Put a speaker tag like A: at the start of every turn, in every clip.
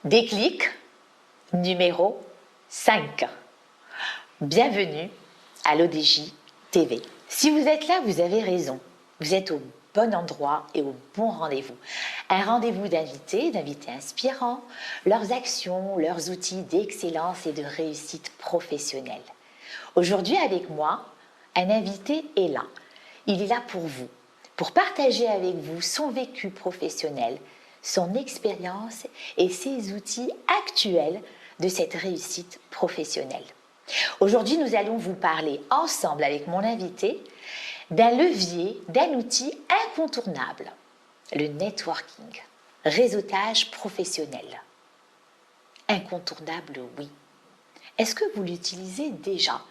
A: Déclic numéro 5. Bienvenue à l'ODJ TV. Si vous êtes là, vous avez raison. Vous êtes au bon endroit et au bon rendez-vous. Un rendez-vous d'invités inspirants, leurs actions, leurs outils d'excellence et de réussite professionnelle. Aujourd'hui, avec moi, un invité est là. Il est là pour vous, pour partager avec vous son vécu professionnel, son expérience et ses outils actuels de cette réussite professionnelle. Aujourd'hui, nous allons vous parler ensemble avec mon invité d'un levier, d'un outil incontournable, le networking, réseautage professionnel. Incontournable, oui. Est-ce que vous l'utilisez déjà ?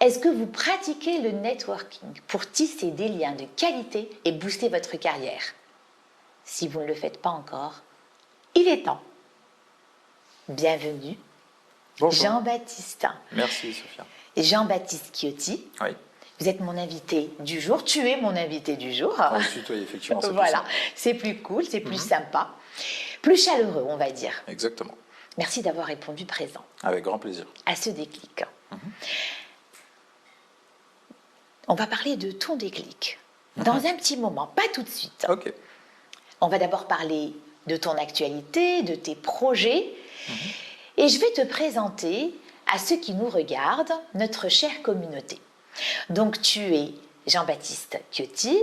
A: Est-ce que vous pratiquez le networking pour tisser des liens de qualité et booster votre carrière ? Si vous ne le faites pas encore, il est temps. Bienvenue,
B: bonjour.
A: Jean-Baptiste.
B: Merci, Sophia.
A: Jean-Baptiste Chiotti.
B: Oui.
A: Vous êtes mon invité du jour. Tu es mon invité du jour.
B: On se tutoie, effectivement.
A: Voilà, c'est plus cool, c'est plus sympa, plus chaleureux, on va dire.
B: Exactement.
A: Merci d'avoir répondu présent.
B: Avec grand plaisir.
A: À ce déclic. On va parler de ton déclic dans un petit moment, pas tout de suite.
B: Ok.
A: On va d'abord parler de ton actualité, de tes projets. Et je vais te présenter à ceux qui nous regardent notre chère communauté. Donc, tu es Jean-Baptiste Chiotti,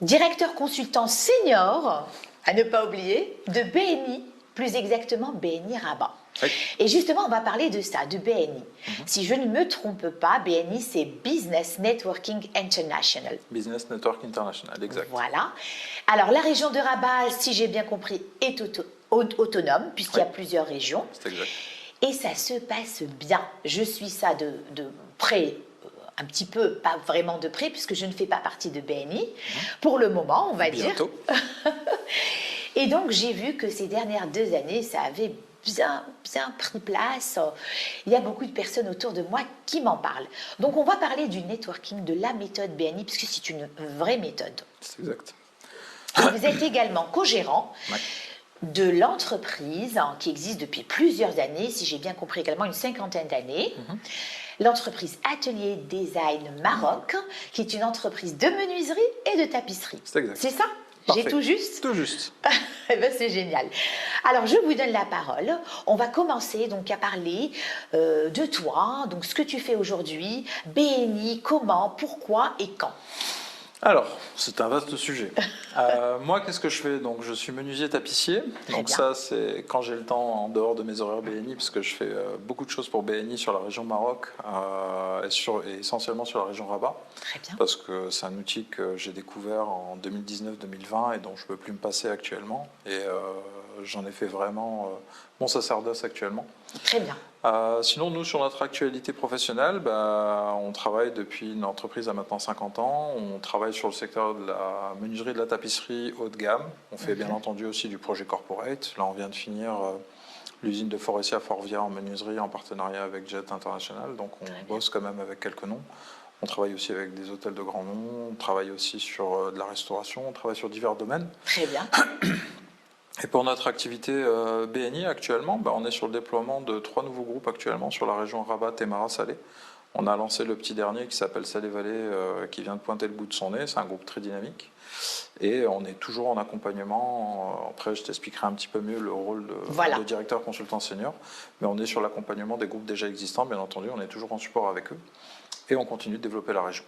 A: directeur consultant senior, à ne pas oublier, de BNI, plus exactement BNI Rabat.
B: Oui.
A: Et justement, on va parler de ça, de BNI. Si je ne me trompe pas, BNI, c'est Business Networking International.
B: Business Network International, exact.
A: Voilà. Alors, la région de Rabat, si j'ai bien compris, est autonome, puisqu'il y a plusieurs régions.
B: C'est exact.
A: Et ça se passe bien. Je suis ça de près, un petit peu, pas vraiment de près, puisque je ne fais pas partie de BNI, pour le moment, on va
B: Bientôt.
A: dire. Et donc, j'ai vu que ces dernières 2 années, ça avait bien pris place. Il y a beaucoup de personnes autour de moi qui m'en parlent. Donc, on va parler du networking, de la méthode BNI, puisque c'est une vraie méthode.
B: C'est exact.
A: Et vous êtes également co-gérant
B: Ouais.
A: de l'entreprise qui existe depuis plusieurs années, si j'ai bien compris également une 50aine d'années. L'entreprise Atelier Design Maroc, qui est une entreprise de menuiserie et de tapisserie.
B: C'est exact.
A: C'est ça ?
B: Parfait.
A: J'ai tout juste ?
B: Tout juste.
A: Eh ben, c'est génial. Alors, je vous donne la parole. On va commencer donc à parler de toi, donc ce que tu fais aujourd'hui, BNI, comment, pourquoi et quand.
B: Alors, c'est un vaste sujet. Moi, qu'est-ce que je fais? Donc, je suis menuisier tapissier. Donc,
A: bien.
B: ça, c'est quand j'ai le temps en dehors de mes horaires BNI, parce que je fais beaucoup de choses pour BNI sur la région Maroc et essentiellement sur la région Rabat.
A: Très bien.
B: Parce que c'est un outil que j'ai découvert en 2019-2020 et dont je ne peux plus me passer actuellement. Et j'en ai fait vraiment mon sacerdoce actuellement.
A: Très bien.
B: Sinon, nous, sur notre actualité professionnelle, on travaille depuis une entreprise à maintenant 50 ans. On travaille sur le secteur de la menuiserie et de la tapisserie haut de gamme. On fait bien entendu aussi du projet corporate. Là, on vient de finir l'usine de Forestia Forvia en menuiserie en partenariat avec Jet International. Donc, on bosse quand même avec quelques noms. On travaille aussi avec des hôtels de grands noms. On travaille aussi sur de la restauration. On travaille sur divers domaines.
A: Très bien.
B: Et pour notre activité BNI actuellement, on est sur le déploiement de 3 nouveaux groupes actuellement sur la région Rabat, Témara, Salé. On a lancé le petit dernier qui s'appelle Salé Vallée, qui vient de pointer le bout de son nez. C'est un groupe très dynamique. Et on est toujours en accompagnement. Après, je t'expliquerai un petit peu mieux le rôle de directeur consultant senior. Mais on est sur l'accompagnement des groupes déjà existants, bien entendu. On est toujours en support avec eux. Et on continue de développer la région.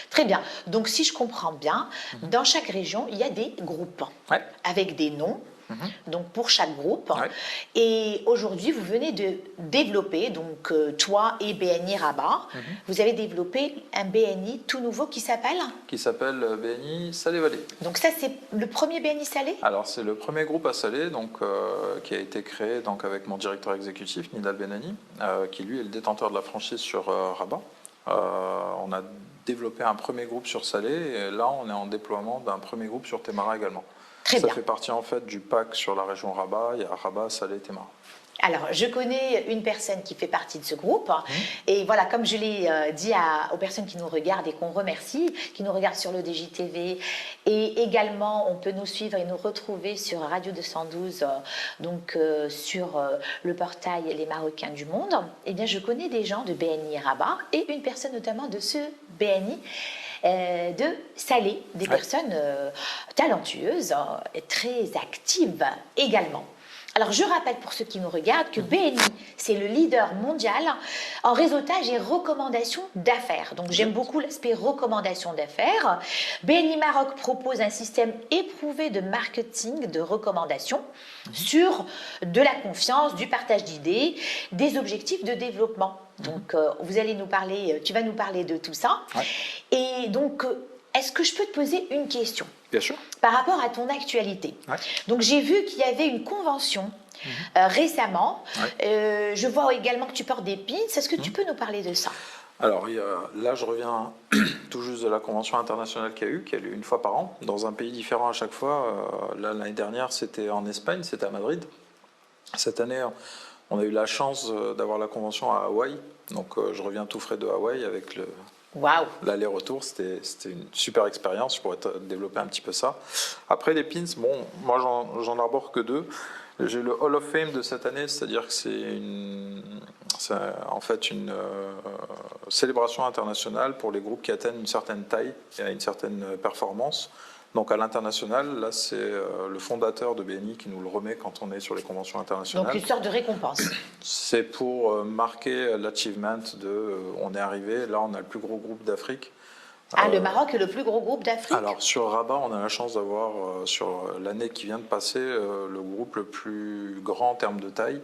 A: Très bien. Donc, si je comprends bien, dans chaque région, il y a des groupes avec des noms. Donc pour chaque groupe. Et aujourd'hui, vous venez de développer, donc toi et BNI Rabat, vous avez développé un BNI tout nouveau qui s'appelle
B: BNI Salé Vallée.
A: Donc ça, c'est le premier BNI Salé?
B: Alors c'est le premier groupe à Salé, donc, qui a été créé donc, avec mon directeur exécutif, Nidal Benani, qui lui est le détenteur de la franchise sur Rabat. On a développé un premier groupe sur Salé et là on est en déploiement d'un premier groupe sur Témara également.
A: Très
B: ça
A: bien.
B: fait partie en fait du pack sur la région Rabat, il y a Rabat, Salé, Témara.
A: Alors, je connais une personne qui fait partie de ce groupe. Et voilà, comme je l'ai dit aux personnes qui nous regardent et qu'on remercie, qui nous regardent sur l'ODJ TV. Et également, on peut nous suivre et nous retrouver sur Radio 212, sur le portail Les Marocains du Monde. Eh bien, je connais des gens de BNI Rabat et une personne notamment de ce BNI de Salé, des personnes talentueuses et très actives également. Alors, je rappelle pour ceux qui nous regardent que BNI, c'est le leader mondial en réseautage et recommandation d'affaires. Donc, j'aime beaucoup l'aspect recommandation d'affaires. BNI Maroc propose un système éprouvé de marketing de recommandation sur de la confiance, du partage d'idées, des objectifs de développement. Donc, vous allez nous parler, tu vas nous parler de tout ça.
B: Ouais.
A: Et donc, est-ce que je peux te poser une question ?
B: Bien sûr.
A: Par rapport à ton actualité.
B: Ouais.
A: Donc, j'ai vu qu'il y avait une convention récemment.
B: Ouais.
A: Je vois également que tu portes des pins. Est-ce que tu peux nous parler de ça ?
B: Alors là, je reviens tout juste de la convention internationale qu'il y a eu une fois par an, dans un pays différent à chaque fois. Là, l'année dernière, c'était en Espagne, c'était à Madrid. Cette année, on a eu la chance d'avoir la convention à Hawaï. Donc, je reviens tout frais de Hawaï avec l'aller-retour. C'était une super expérience. Je pourrais te développer un petit peu ça. Après, les pins, bon, moi, j'en arbore que 2. J'ai le Hall of Fame de cette année, c'est-à-dire que c'est en fait une célébration internationale pour les groupes qui atteignent une certaine taille et une certaine performance. Donc à l'international, là c'est le fondateur de BNI qui nous le remet quand on est sur les conventions internationales.
A: Donc une sorte de récompense.
B: C'est pour marquer l'achievement on est arrivé, là on a le plus gros groupe d'Afrique.
A: Le Maroc est le plus gros groupe d'Afrique.
B: Alors sur Rabat, on a la chance d'avoir sur l'année qui vient de passer le groupe le plus grand en termes de taille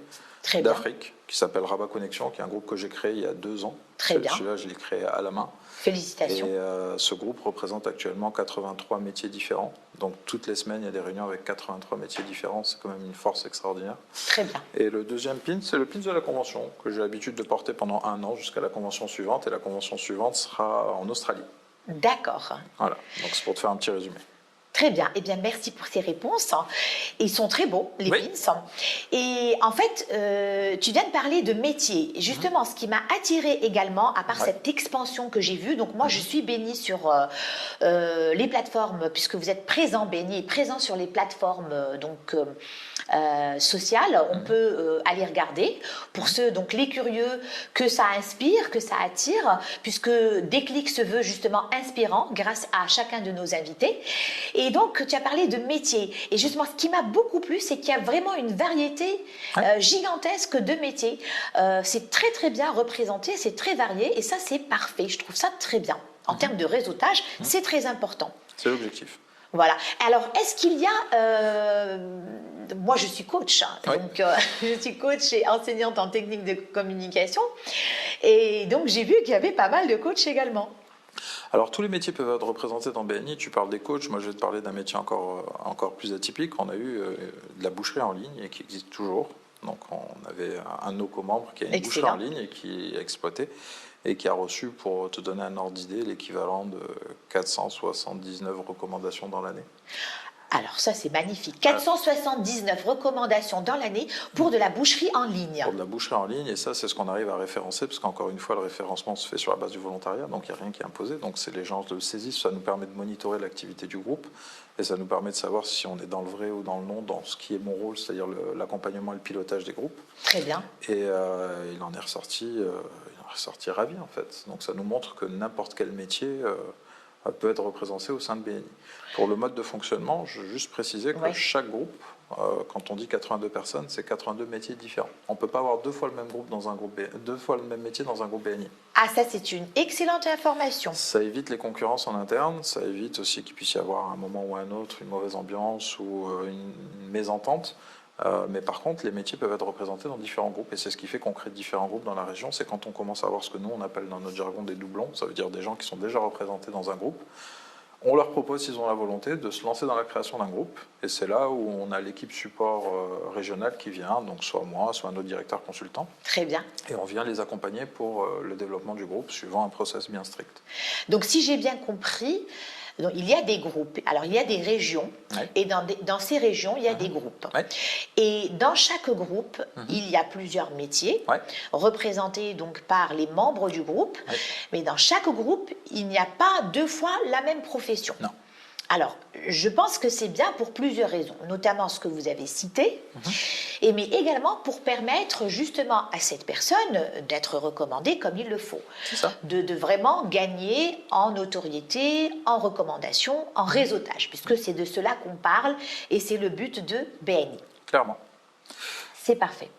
B: d'Afrique, qui s'appelle Rabat Connexion, qui est un groupe que j'ai créé il y a 2 ans.
A: Très bien.
B: Celui-là, je l'ai créé à la main.
A: Félicitations.
B: Et ce groupe représente actuellement 83 métiers différents. Donc toutes les semaines, il y a des réunions avec 83 métiers différents. C'est quand même une force extraordinaire.
A: Très bien.
B: Et le deuxième pin, c'est le pin de la convention, que j'ai l'habitude de porter pendant 1 an jusqu'à la convention suivante. Et la convention suivante sera en Australie.
A: D'accord.
B: Voilà, donc c'est pour te faire un petit résumé.
A: Très bien. Eh bien, merci pour ces réponses. Ils sont très beaux, les pins. Et en fait, tu viens de parler de métier. Justement, ce qui m'a attirée également, à part cette expansion que j'ai vue, donc moi, je suis bénie sur les plateformes, puisque vous êtes présent, béni, présent sur les plateformes sociales. On peut aller regarder. Pour ceux, donc les curieux, que ça inspire, que ça attire, puisque Déclic se veut justement inspirant grâce à chacun de nos invités. Et donc, tu as parlé de métiers. Et justement, ce qui m'a beaucoup plu, c'est qu'il y a vraiment une variété gigantesque de métiers. C'est très, très bien représenté, c'est très varié. Et ça, c'est parfait. Je trouve ça très bien. En termes de réseautage, c'est très important.
B: C'est l'objectif.
A: Voilà. Alors, est-ce qu'il y a... moi, je suis coach. Donc, je suis coach et enseignante en technique de communication. Et donc, j'ai vu qu'il y avait pas mal de coachs également.
B: Alors tous les métiers peuvent être représentés dans BNI. Tu parles des coachs, moi je vais te parler d'un métier encore plus atypique. On a eu de la boucherie en ligne et qui existe toujours. Donc on avait un de nos co-membres qui a une boucherie en ligne et qui est exploité et qui a reçu, pour te donner un ordre d'idée, l'équivalent de 479 recommandations dans l'année.
A: Alors ça c'est magnifique, 479 recommandations dans l'année pour de la boucherie en ligne.
B: Pour de la boucherie en ligne, et ça c'est ce qu'on arrive à référencer, parce qu'encore une fois le référencement se fait sur la base du volontariat, donc il n'y a rien qui est imposé, donc c'est les gens le saisissent, ça nous permet de monitorer l'activité du groupe, et ça nous permet de savoir si on est dans le vrai ou dans le non, dans ce qui est mon rôle, c'est-à-dire l'accompagnement et le pilotage des groupes.
A: Très bien.
B: Et il en est ressorti ravi en fait, donc ça nous montre que n'importe quel métier... peut être représenté au sein de BNI. Pour le mode de fonctionnement, je veux juste préciser que chaque groupe, quand on dit 82 personnes, c'est 82 métiers différents. On ne peut pas avoir 2 fois le même groupe dans un groupe BNI, 2 fois le même métier dans un groupe BNI.
A: Ah, ça c'est une excellente information.
B: Ça évite les concurrences en interne, ça évite aussi qu'il puisse y avoir à un moment ou à un autre une mauvaise ambiance ou une mésentente. Mais par contre, les métiers peuvent être représentés dans différents groupes, et c'est ce qui fait qu'on crée différents groupes dans la région. C'est quand on commence à avoir ce que nous on appelle dans notre jargon des doublons, ça veut dire des gens qui sont déjà représentés dans un groupe. On leur propose, s'ils ont la volonté, de se lancer dans la création d'un groupe, et c'est là où on a l'équipe support régionale qui vient, donc soit moi, soit un autre directeur consultant.
A: Très bien.
B: Et on vient les accompagner pour le développement du groupe, suivant un process bien strict.
A: Donc si j'ai bien compris, Donc, il y a des groupes. Alors, il y a des régions.
B: Ouais.
A: Et dans ces régions, il y a des groupes.
B: Ouais.
A: Et dans chaque groupe, il y a plusieurs métiers
B: Ouais.
A: représentés donc par les membres du groupe.
B: Ouais.
A: Mais dans chaque groupe, il n'y a pas deux fois la même profession.
B: Non.
A: Alors, je pense que c'est bien pour plusieurs raisons, notamment ce que vous avez cité, mais également pour permettre justement à cette personne d'être recommandée comme il le faut.
B: C'est ça.
A: De vraiment gagner en notoriété, en recommandation, en réseautage, puisque c'est de cela qu'on parle et c'est le but de BNI.
B: Clairement.
A: C'est parfait.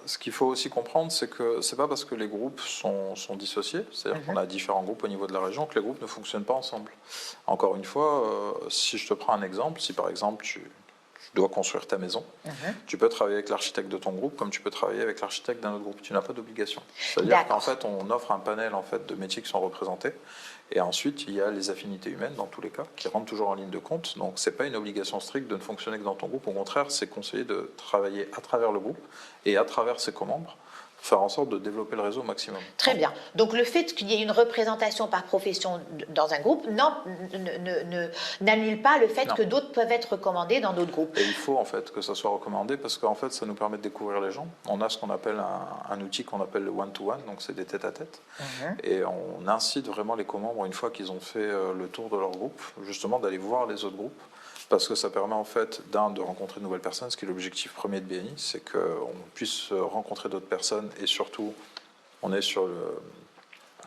B: Ce qu'il faut aussi comprendre, c'est que c'est pas parce que les groupes sont dissociés, c'est-à-dire qu'on a différents groupes au niveau de la région, que les groupes ne fonctionnent pas ensemble. Encore une fois, si je te prends un exemple, si par exemple tu dois construire ta maison, tu peux travailler avec l'architecte de ton groupe comme tu peux travailler avec l'architecte d'un autre groupe. Tu n'as pas d'obligation. C'est-à-dire qu'en fait, on offre un panel en fait, de métiers qui sont représentés. Et ensuite, il y a les affinités humaines, dans tous les cas, qui rentrent toujours en ligne de compte. Donc, ce n'est pas une obligation stricte de ne fonctionner que dans ton groupe. Au contraire, c'est conseillé de travailler à travers le groupe et à travers ses co-membres pour faire en sorte de développer le réseau au maximum.
A: Très bien. Donc, le fait qu'il y ait une représentation par profession dans un groupe n'annule pas le fait que d'autres peuvent être recommandés dans d'autres groupes.
B: Et il faut en fait que ça soit recommandé parce qu'en fait, ça nous permet de découvrir les gens. On a ce qu'on appelle un outil qu'on appelle le one-to-one, donc c'est des tête-à-tête. Et on incite vraiment les co-membres, une fois qu'ils ont fait le tour de leur groupe, justement d'aller voir les autres groupes. Parce que ça permet en fait, de rencontrer de nouvelles personnes, ce qui est l'objectif premier de BNI, c'est qu'on puisse rencontrer d'autres personnes et surtout, on est sur le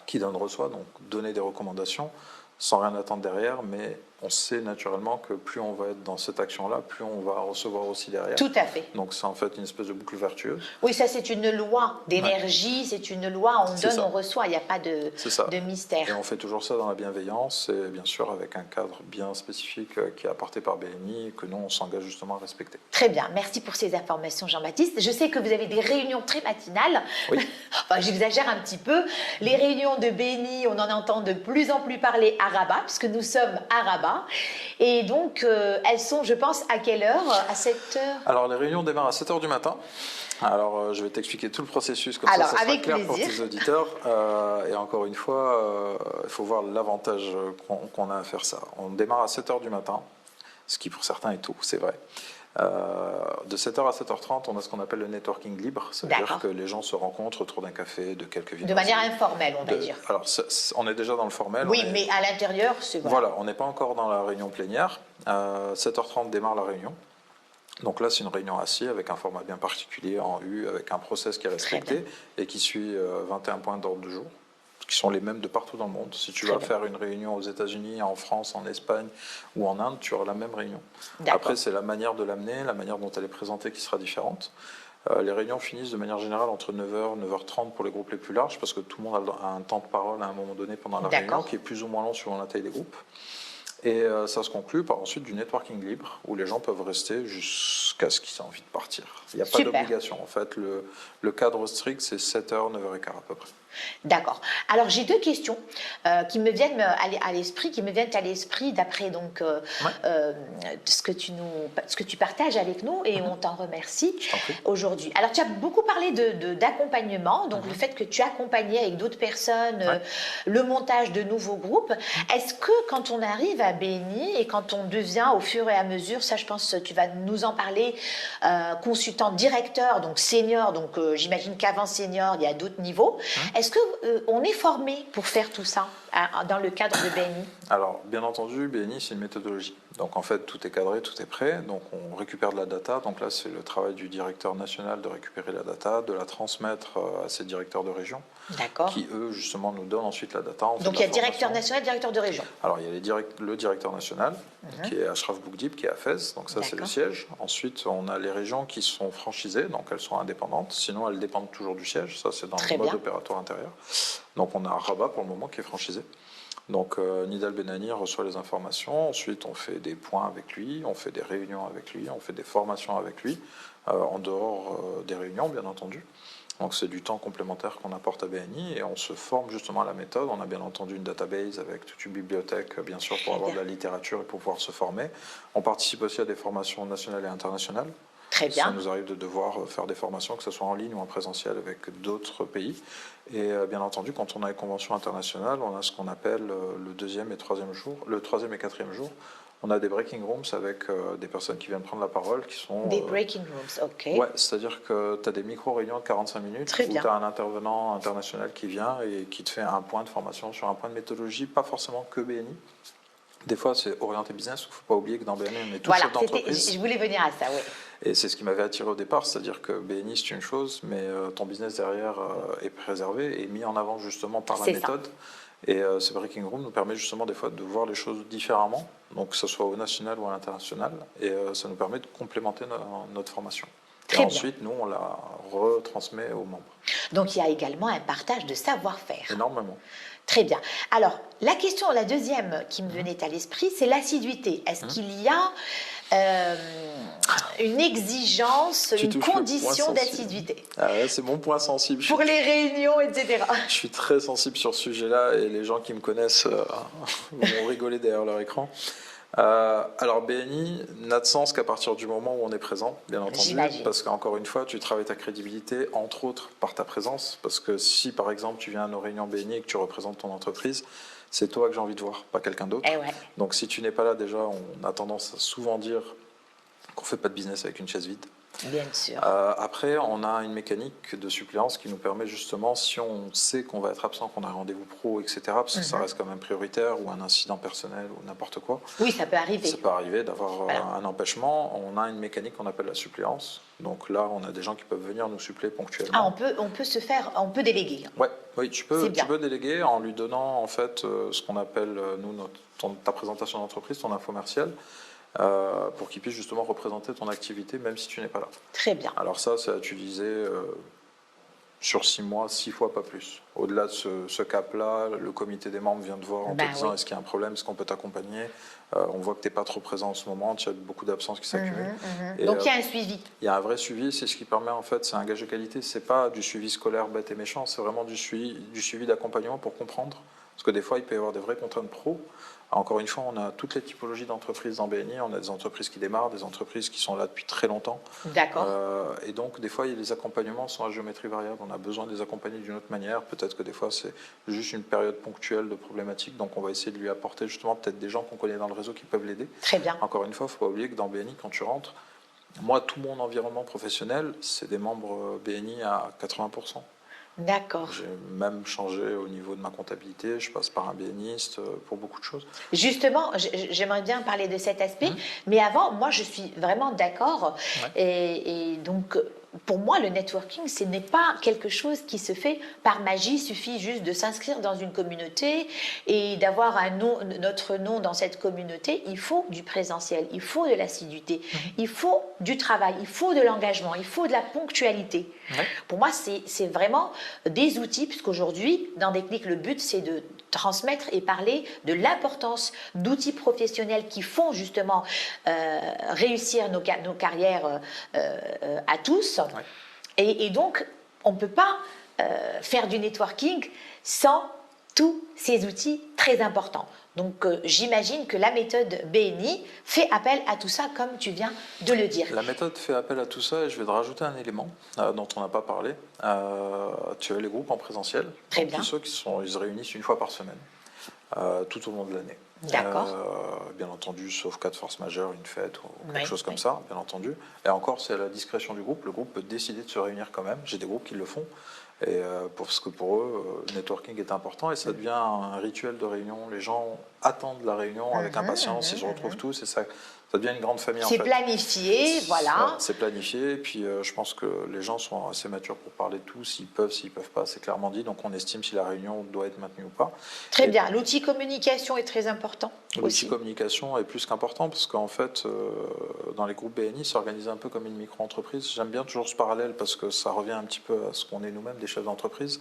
B: qui donne reçoit, donc donner des recommandations sans rien attendre derrière, mais on sait naturellement que plus on va être dans cette action-là, plus on va recevoir aussi derrière.
A: Tout à fait.
B: Donc c'est en fait une espèce de boucle vertueuse.
A: Oui, ça c'est une loi d'énergie, c'est une loi, on donne, on reçoit, il n'y a pas de mystère.
B: Et on fait toujours ça dans la bienveillance, et bien sûr avec un cadre bien spécifique qui est apporté par BNI, et que nous on s'engage justement à respecter.
A: Très bien, merci pour ces informations Jean-Baptiste. Je sais que vous avez des réunions très matinales,
B: oui.
A: Enfin j'exagère un petit peu, les réunions de BNI, on en entend de plus en plus parler à Rabat, puisque nous sommes à Rabat. Et donc, elles sont, je pense, à quelle heure? À 7 heures?
B: Alors, les réunions démarrent à 7 heures du matin. Alors, je vais t'expliquer tout le processus, comme ça sera clair pour tes auditeurs. Et encore une fois, il faut voir l'avantage qu'on a à faire ça. On démarre à 7 heures du matin, ce qui pour certains est tôt, c'est vrai. De 7h à 7h30, on a ce qu'on appelle le networking libre. Ça veut dire que les gens se rencontrent autour d'un café, de quelques vidéos.
A: De manière informelle, on va dire.
B: Alors, on est déjà dans le formel.
A: Oui, mais à l'intérieur, c'est vrai.
B: Voilà, on n'est pas encore dans la réunion plénière. 7h30 démarre la réunion. Donc là, c'est une réunion assise avec un format bien particulier, en U, avec un process qui est respecté et qui suit 21 points d'ordre du jour, qui sont les mêmes de partout dans le monde. Si tu vas faire une réunion aux États-Unis, en France, en Espagne ou en Inde, tu auras la même réunion. Après, c'est la manière de l'amener, la manière dont elle est présentée qui sera différente. Les réunions finissent de manière générale entre 9h et 9h30 pour les groupes les plus larges, parce que tout le monde a un temps de parole à un moment donné pendant la réunion qui est plus ou moins long suivant la taille des groupes. Et ça se conclut par ensuite du networking libre, où les gens peuvent rester jusqu'à ce qu'ils aient envie de partir. Il n'y a pas d'obligation. En fait, le cadre strict, c'est 7h, 9h15 à peu près.
A: D'accord. Alors j'ai deux questions qui me viennent à l'esprit, d'après donc ce que tu partages avec nous, et on t'en remercie aujourd'hui. Alors tu as beaucoup parlé d'accompagnement, donc le fait que tu accompagnais avec d'autres personnes le montage de nouveaux groupes. Est-ce que quand on arrive à BNI et quand on devient au fur et à mesure, ça je pense que tu vas nous en parler, consultant directeur, donc senior, donc j'imagine qu'avant senior il y a d'autres niveaux. Est-ce qu'on est formé pour faire tout ça dans le cadre de BNI?
B: Alors, bien entendu, BNI, c'est une méthodologie. Donc, en fait, tout est cadré, tout est prêt. Donc, on récupère de la data. Donc là, c'est le travail du directeur national de récupérer la data, de la transmettre à ses directeurs de région, qui, eux, justement, nous donnent ensuite la data.
A: Donc, il y a directeur national, directeur de région.
B: Alors, il y a le directeur national, qui est Ashraf Boukdib, qui est à Fès. Donc, ça, c'est le siège. Ensuite, on a les régions qui sont franchisées. Donc, elles sont indépendantes. Sinon, elles dépendent toujours du siège. Ça, c'est dans le mode opératoire intérieur. Donc, on a Rabat, pour le moment, qui est franchisé. Donc Nidal Benani reçoit les informations, ensuite on fait des points avec lui, on fait des réunions avec lui, on fait des formations avec lui, en dehors des réunions bien entendu. Donc c'est du temps complémentaire qu'on apporte à BNI et on se forme justement à la méthode. On a bien entendu une database avec toute une bibliothèque bien sûr pour avoir de la littérature et pour pouvoir se former. On participe aussi à des formations nationales et internationales.
A: Très bien.
B: Ça nous arrive de devoir faire des formations, que ce soit en ligne ou en présentiel avec d'autres pays. Et bien entendu, quand on a les conventions internationales, on a ce qu'on appelle le deuxième et troisième jour, le troisième et quatrième jour. On a des breaking rooms avec des personnes qui viennent prendre la parole, qui sont...
A: Des breaking rooms, ok.
B: Ouais, c'est-à-dire que tu as des micro-réunions de 45 minutes
A: Très
B: où
A: bien.
B: tu as un intervenant international qui vient et qui te fait un point de formation sur un point de méthodologie, pas forcément que BNI. Des fois, c'est orienté business. Il ne faut pas oublier que dans BNI, on est tous chefs d'entreprise.
A: Je voulais venir à ça, oui.
B: Et c'est ce qui m'avait attiré au départ, c'est-à-dire que BNI, c'est une chose, mais ton business derrière est préservé et mis en avant justement par la méthode. Et ce Breaking Room nous permet justement des fois de voir les choses différemment, donc que ce soit au national ou à l'international, et ça nous permet de complémenter notre formation.
A: Très
B: et ensuite, nous, on la retransmet aux membres.
A: Donc, il y a également un partage de savoir-faire.
B: Énormément.
A: Très bien. Alors, la deuxième qui me venait à l'esprit, c'est l'assiduité. Est-ce qu'il y a une exigence, une condition d'assiduité?
B: C'est mon point sensible.
A: Pour les réunions, etc.
B: Je suis très sensible sur ce sujet-là et les gens qui me connaissent vont rigoler derrière leur écran. Alors BNI n'a de sens qu'à partir du moment où on est présent, bien entendu, parce qu'encore une fois, tu travailles ta crédibilité, entre autres, par ta présence, parce que si, par exemple, tu viens à nos réunions BNI et que tu représentes ton entreprise, c'est toi que j'ai envie de voir, pas quelqu'un d'autre. Donc si tu n'es pas là, déjà, on a tendance à souvent dire qu'on ne fait pas de business avec une chaise vide.
A: Bien sûr.
B: Après, on a une mécanique de suppléance qui nous permet justement, si on sait qu'on va être absent, qu'on a un rendez-vous pro, etc., parce que ça reste quand même prioritaire, ou un incident personnel, ou n'importe quoi.
A: Oui, ça peut arriver.
B: Ça peut arriver d'avoir un empêchement. On a une mécanique qu'on appelle la suppléance. Donc là, on a des gens qui peuvent venir nous suppléer ponctuellement.
A: Ah, on peut déléguer.
B: Oui, tu peux déléguer en lui donnant en fait ce qu'on appelle, nous, ta présentation d'entreprise, ton infomercial. Pour qu'il puisse justement représenter ton activité même si tu n'es pas là.
A: Très bien.
B: Alors ça, c'est à utiliser sur 6 mois, 6 fois, pas plus. Au-delà de ce cap-là, le comité des membres vient te voir en te disant est-ce qu'il y a un problème, est-ce qu'on peut t'accompagner. On voit que tu n'es pas trop présent en ce moment, tu as beaucoup d'absences qui s'accumulent.
A: Donc il y a un suivi.
B: Il y a un vrai suivi, c'est ce qui permet en fait, c'est un gage de qualité, c'est pas du suivi scolaire bête et méchant, c'est vraiment du suivi d'accompagnement pour comprendre. Parce que des fois, il peut y avoir des vraies contraintes pro. Encore une fois, on a toutes les typologies d'entreprises dans BNI. On a des entreprises qui démarrent, des entreprises qui sont là depuis très longtemps.
A: D'accord.
B: Et donc, des fois, les accompagnements sont à géométrie variable. On a besoin de les accompagner d'une autre manière. Peut-être que des fois, c'est juste une période ponctuelle de problématique. Donc, on va essayer de lui apporter justement peut-être des gens qu'on connaît dans le réseau qui peuvent l'aider.
A: Très bien.
B: Encore une fois, il ne faut pas oublier que dans BNI, quand tu rentres, moi, tout mon environnement professionnel, c'est des membres BNI à 80%.
A: D'accord.
B: J'ai même changé au niveau de ma comptabilité, je passe par un BNiste pour beaucoup de choses.
A: Justement, j'aimerais bien parler de cet aspect, mais avant, moi je suis vraiment d'accord. Et donc, pour moi, le networking, ce n'est pas quelque chose qui se fait par magie. Il suffit juste de s'inscrire dans une communauté et d'avoir notre nom dans cette communauté. Il faut du présentiel, il faut de l'assiduité, il faut du travail, il faut de l'engagement, il faut de la ponctualité. Pour moi, c'est vraiment des outils, puisqu'aujourd'hui, dans Déclic, le but, c'est de transmettre et parler de l'importance d'outils professionnels qui font justement réussir nos carrières à tous. Et donc, on ne peut pas faire du networking sans tous ces outils très importants. Donc, j'imagine que la méthode BNI fait appel à tout ça, comme tu viens de le dire.
B: La méthode fait appel à tout ça et je vais te rajouter un élément dont on n'a pas parlé. Tu as les groupes en présentiel.
A: Très bien.
B: Tous ceux ils se réunissent une fois par semaine, tout au long de l'année.
A: D'accord.
B: Bien entendu, sauf cas de force majeure, une fête ou quelque chose comme ça, bien entendu. Et encore, c'est à la discrétion du groupe. Le groupe peut décider de se réunir quand même. J'ai des groupes qui le font. Et parce que pour eux, le networking est important et ça devient un rituel de réunion. Les gens attendent la réunion avec impatience, ils se retrouvent tous et ça devient une grande famille en fait.
A: C'est planifié, voilà.
B: C'est planifié et puis je pense que les gens sont assez matures pour parler de tout, s'ils peuvent pas, c'est clairement dit. Donc on estime si la réunion doit être maintenue ou pas.
A: Très bien, l'outil communication est très important.
B: L'outil communication est plus qu'important parce qu'en fait, dans les groupes BNI, c'est organisé un peu comme une micro-entreprise. J'aime bien toujours ce parallèle parce que ça revient un petit peu à ce qu'on est nous-mêmes, des chefs d'entreprise.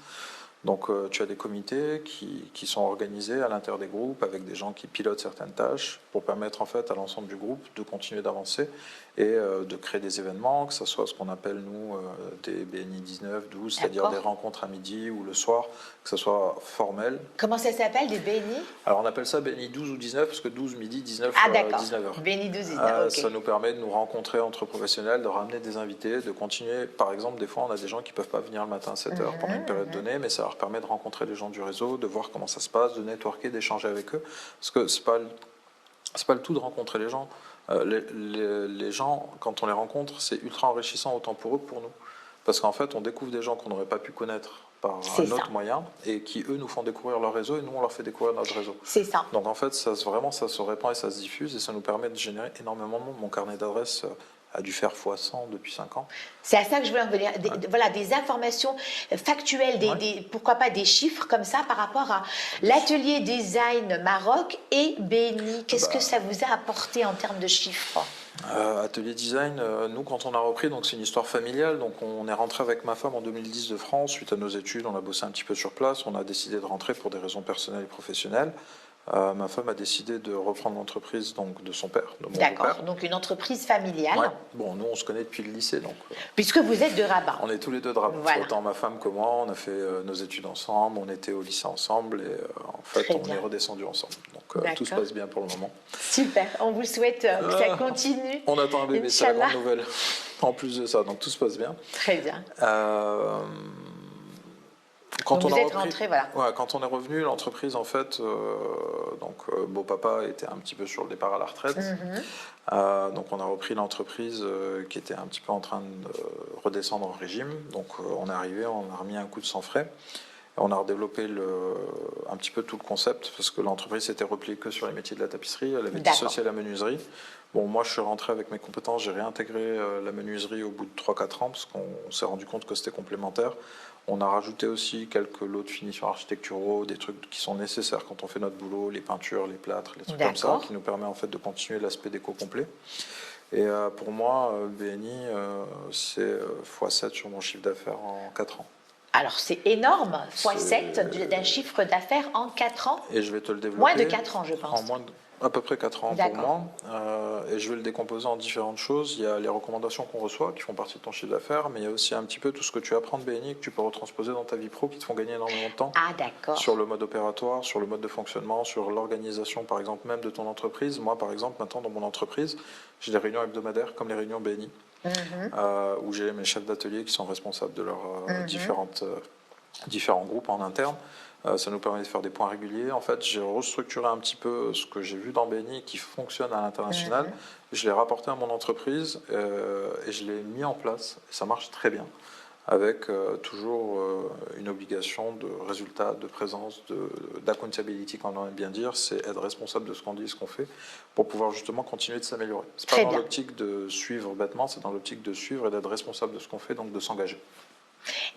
B: Donc tu as des comités qui sont organisés à l'intérieur des groupes avec des gens qui pilotent certaines tâches pour permettre en fait à l'ensemble du groupe de continuer d'avancer et de créer des événements, que ce soit ce qu'on appelle nous des BNI 19, 12, c'est-à-dire des rencontres à midi ou le soir, que ce soit formel.
A: Comment ça s'appelle, des BNI?
B: Alors on appelle ça BNI 12 ou 19 parce que 12 midi, 19 19h.
A: BNI 12, 19, ok.
B: Ça nous permet de nous rencontrer entre professionnels, de ramener des invités, de continuer. Par exemple, des fois on a des gens qui ne peuvent pas venir le matin à 7h pendant une période donnée, mais ça leur permet de rencontrer les gens du réseau, de voir comment ça se passe, de networker, d'échanger avec eux. Parce que c'est pas le tout de rencontrer les gens. Les gens, quand on les rencontre, c'est ultra enrichissant autant pour eux que pour nous. Parce qu'en fait, on découvre des gens qu'on n'aurait pas pu connaître par un autre moyen et qui, eux, nous font découvrir leur réseau et nous, on leur fait découvrir notre réseau.
A: C'est ça.
B: Donc, en fait, ça se répand et ça se diffuse et ça nous permet de générer énormément de monde. Mon carnet d'adresses a dû faire x100 depuis 5 ans.
A: C'est à ça que je voulais en venir. Voilà, des informations factuelles, pourquoi pas des chiffres comme ça par rapport à l'atelier design Maroc et BNI. Qu'est-ce que ça vous a apporté en termes de chiffres?
B: Atelier design, nous quand on a repris, donc c'est une histoire familiale, donc on est rentré avec ma femme en 2010 de France, suite à nos études, on a bossé un petit peu sur place, on a décidé de rentrer pour des raisons personnelles et professionnelles. Ma femme a décidé de reprendre l'entreprise donc de son père, de mon beau-père.
A: D'accord, donc une entreprise familiale.
B: Ouais. Bon, nous on se connaît depuis le lycée, donc.
A: Puisque vous êtes de Rabat.
B: On est tous les deux de Rabat.
A: Voilà.
B: Autant ma femme que moi, on a fait nos études ensemble, on était au lycée ensemble et en fait on est redescendus ensemble. Donc tout se passe bien pour le moment.
A: Super, on vous souhaite que ça continue.
B: On attend un bébé, c'est la grande nouvelle. En plus de ça, donc tout se passe bien.
A: Très bien.
B: Quand
A: donc
B: on
A: vous êtes rentré, voilà.
B: Ouais, quand on est revenu, l'entreprise, en fait, beau-papa était un petit peu sur le départ à la retraite. Donc on a repris l'entreprise qui était un petit peu en train de redescendre en régime. Donc on est arrivé, on a remis un coup de sang frais. Et on a redéveloppé un petit peu tout le concept parce que l'entreprise s'était repliée que sur les métiers de la tapisserie. Elle avait dissocié la menuiserie. Bon, moi, je suis rentré avec mes compétences. J'ai réintégré la menuiserie au bout de 3-4 ans parce qu'on s'est rendu compte que c'était complémentaire. On a rajouté aussi quelques lots de finitions architecturaux, des trucs qui sont nécessaires quand on fait notre boulot, les peintures, les plâtres, les trucs comme ça, qui nous permet en fait de continuer l'aspect déco complet. Et pour moi, BNI, c'est x7 sur mon chiffre d'affaires en 4 ans.
A: Alors c'est énorme, x7 d'un chiffre d'affaires en 4 ans.
B: Et je vais te le développer.
A: Moins de 4 ans, je pense.
B: À peu près 4 ans pour moi. Et je vais le décomposer en différentes choses. Il y a les recommandations qu'on reçoit qui font partie de ton chiffre d'affaires, mais il y a aussi un petit peu tout ce que tu apprends de BNI que tu peux retransposer dans ta vie pro qui te font gagner énormément de temps.
A: Ah, d'accord.
B: Sur le mode opératoire, sur le mode de fonctionnement, sur l'organisation par exemple même de ton entreprise. Moi par exemple maintenant dans mon entreprise, j'ai des réunions hebdomadaires comme les réunions BNI où j'ai mes chefs d'atelier qui sont responsables de leurs différents groupes en interne. Ça nous permet de faire des points réguliers. En fait, j'ai restructuré un petit peu ce que j'ai vu dans BNI qui fonctionne à l'international. Je l'ai rapporté à mon entreprise et je l'ai mis en place. Et ça marche très bien, avec toujours une obligation de résultat, de présence, d'accountability, comme on aime bien dire. C'est être responsable de ce qu'on dit, ce qu'on fait, pour pouvoir justement continuer de s'améliorer. C'est pas dans l'optique de suivre bêtement, c'est dans l'optique de suivre et d'être responsable de ce qu'on fait, donc de s'engager.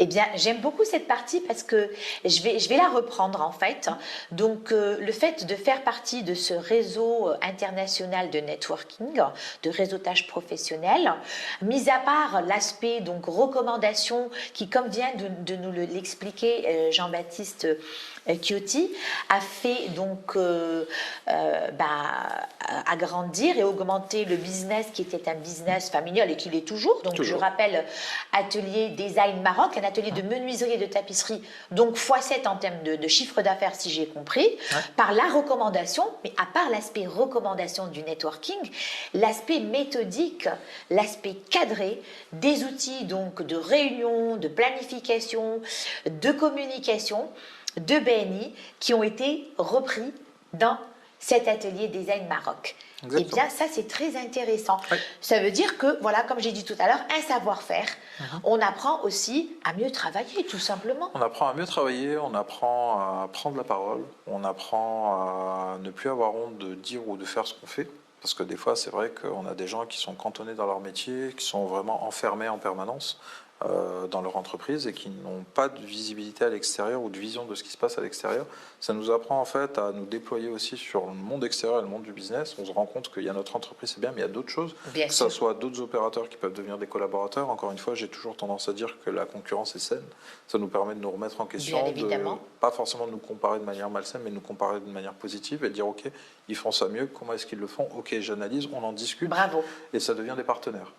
A: Eh bien, j'aime beaucoup cette partie parce que je vais la reprendre en fait. Donc, le fait de faire partie de ce réseau international de networking, de réseautage professionnel, mis à part l'aspect donc recommandation qui, comme vient de nous l'expliquer Jean-Baptiste Chiotti, a fait donc agrandir et augmenter le business qui était un business familial et qui l'est toujours. Donc, je rappelle Atelier Design Maroc, un atelier de menuiserie et de tapisserie, donc x7 en termes de chiffre d'affaires, si j'ai compris, par la recommandation, mais à part l'aspect recommandation du networking, l'aspect méthodique, l'aspect cadré, des outils donc de réunion, de planification, de communication, de BNI, qui ont été repris dans cet atelier Design Maroc. Exactement. Eh bien, ça, c'est très intéressant. Oui. Ça veut dire que, voilà, comme j'ai dit tout à l'heure, un savoir-faire. On apprend aussi à mieux travailler, tout simplement.
B: On apprend à mieux travailler, on apprend à prendre la parole, on apprend à ne plus avoir honte de dire ou de faire ce qu'on fait. Parce que des fois, c'est vrai qu'on a des gens qui sont cantonnés dans leur métier, qui sont vraiment enfermés en permanence. dans leur entreprise et qui n'ont pas de visibilité à l'extérieur ou de vision de ce qui se passe à l'extérieur. Ça nous apprend en fait à nous déployer aussi sur le monde extérieur et le monde du business. On se rend compte qu'il y a notre entreprise, c'est bien, mais il y a d'autres choses,
A: Bien
B: que
A: sûr.
B: ce soit d'autres opérateurs qui peuvent devenir des collaborateurs. Encore une fois, j'ai toujours tendance à dire que la concurrence est saine. Ça nous permet de nous remettre en question,
A: Bien évidemment.
B: pas forcément de nous comparer de manière malsaine, mais de nous comparer de manière positive et de dire ok, ils font ça mieux, comment est-ce qu'ils le font? Ok, j'analyse, on en discute.
A: Bravo.
B: Et ça devient des partenaires.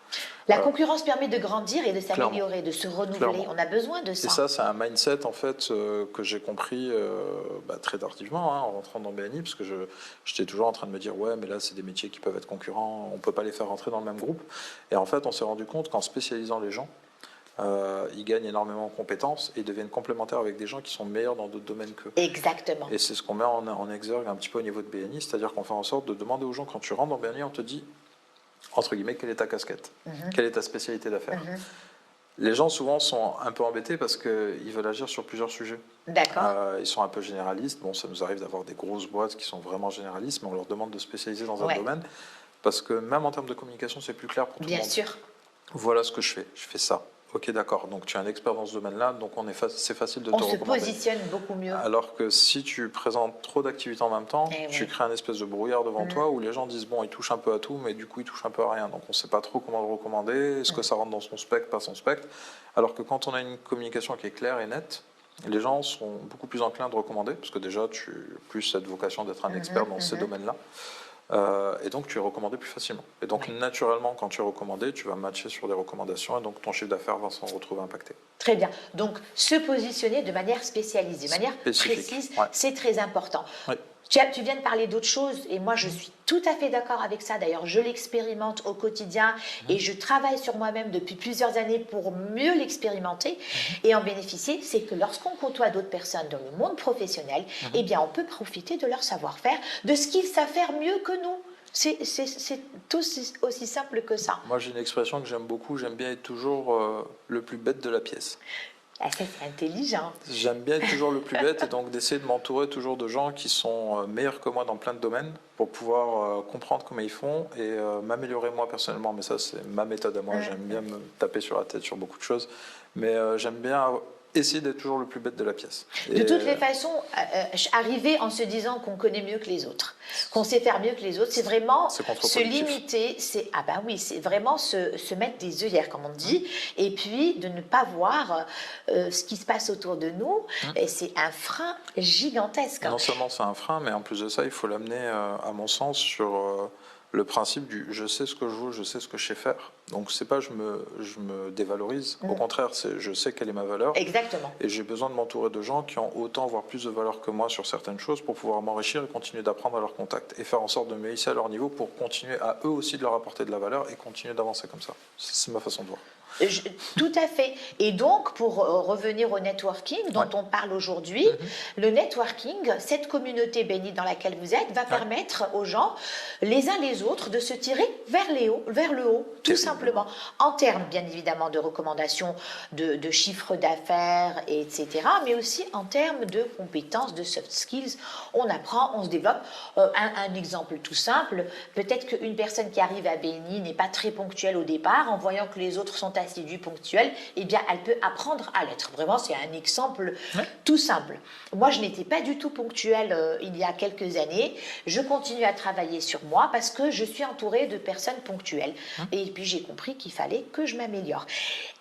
A: La concurrence permet de grandir et de
B: Clairement.
A: s'améliorer, de se renouveler.
B: Clairement.
A: On a besoin de ça.
B: Et ça, c'est un mindset en fait que j'ai compris très tardivement en rentrant dans BNI, parce que j'étais toujours en train de me dire ouais, mais là, c'est des métiers qui peuvent être concurrents, on peut pas les faire rentrer dans le même groupe. Et en fait, on s'est rendu compte qu'en spécialisant les gens, ils gagnent énormément en compétences et ils deviennent complémentaires avec des gens qui sont meilleurs dans d'autres domaines qu'eux.
A: Exactement.
B: Et c'est ce qu'on met en exergue un petit peu au niveau de BNI, c'est-à-dire qu'on fait en sorte de demander aux gens, quand tu rentres dans BNI, on te dit, entre guillemets, quelle est ta casquette, quelle est ta spécialité d'affaires. Les gens souvent sont un peu embêtés parce qu'ils veulent agir sur plusieurs sujets.
A: D'accord.
B: Ils sont un peu généralistes. Bon, ça nous arrive d'avoir des grosses boîtes qui sont vraiment généralistes, mais on leur demande de spécialiser dans un domaine parce que même en termes de communication, c'est plus clair pour tout le monde.
A: Bien sûr.
B: Voilà ce que je fais ça. Ok, d'accord, donc tu es un expert dans ce domaine-là, donc c'est facile de te recommander.
A: On se positionne beaucoup mieux.
B: Alors que si tu présentes trop d'activités en même temps, tu crées un espèce de brouillard devant toi où les gens disent bon, il touche un peu à tout, mais du coup, il touche un peu à rien. Donc on ne sait pas trop comment le recommander, est-ce que ça rentre dans son spectre, pas son spectre. Alors que quand on a une communication qui est claire et nette, les gens sont beaucoup plus enclins de recommander, parce que déjà, tu as plus cette vocation d'être un expert dans ces domaines-là. Et donc tu es recommandé plus facilement. Et donc naturellement, quand tu es recommandé, tu vas matcher sur des recommandations et donc ton chiffre d'affaires va s'en retrouver impacté.
A: Très bien. Donc se positionner de manière spécialisée, de manière précise, c'est très important.
B: Oui.
A: Tu viens de parler d'autre chose et moi je suis tout à fait d'accord avec ça. D'ailleurs, je l'expérimente au quotidien et je travaille sur moi-même depuis plusieurs années pour mieux l'expérimenter et en bénéficier. C'est que lorsqu'on côtoie d'autres personnes dans le monde professionnel, eh bien, on peut profiter de leur savoir-faire, de ce qu'ils savent faire mieux que nous. C'est tout aussi simple que ça.
B: Moi, j'ai une expression que j'aime beaucoup. J'aime bien être toujours le plus bête de la pièce.
A: Ah, ça, c'est intelligent.
B: J'aime bien être toujours le plus bête et donc d'essayer de m'entourer toujours de gens qui sont meilleurs que moi dans plein de domaines pour pouvoir comprendre comment ils font et m'améliorer moi personnellement. Mais ça, c'est ma méthode à moi. J'aime bien me taper sur la tête sur beaucoup de choses. Mais j'aime bien essayer d'être toujours le plus bête de la pièce.
A: De toutes les façons, arriver en se disant qu'on connaît mieux que les autres, qu'on sait faire mieux que les autres, c'est vraiment se limiter, c'est vraiment se mettre des œillères, comme on dit, et puis de ne pas voir ce qui se passe autour de nous. Et c'est un frein gigantesque.
B: Non seulement c'est un frein, mais en plus de ça, il faut l'amener, à mon sens, sur le principe du je sais ce que je veux, je sais ce que je sais faire. Donc c'est pas je me dévalorise, au contraire, c'est je sais quelle est ma valeur.
A: Exactement.
B: Et j'ai besoin de m'entourer de gens qui ont autant, voire plus de valeur que moi sur certaines choses pour pouvoir m'enrichir et continuer d'apprendre à leur contact et faire en sorte de me hisser à leur niveau pour continuer à eux aussi de leur apporter de la valeur et continuer d'avancer comme ça. C'est ma façon de voir.
A: Tout à fait. Et donc, pour revenir au networking dont on parle aujourd'hui, le networking, cette communauté bénie dans laquelle vous êtes, va permettre aux gens, les uns les autres, de se tirer vers le haut, tout simplement. En termes, bien évidemment, de recommandations, de chiffres d'affaires, etc., mais aussi en termes de compétences, de soft skills. On apprend, on se développe. Un exemple tout simple, peut-être qu'une personne qui arrive à BNI n'est pas très ponctuelle au départ, en voyant que les autres sont assidus, ponctuels, eh bien, elle peut apprendre à l'être. Vraiment, c'est un exemple tout simple. Moi, je n'étais pas du tout ponctuelle il y a quelques années. Je continue à travailler sur moi parce que je suis entourée de personnes ponctuelles. Et puis, j'ai compris qu'il fallait que je m'améliore.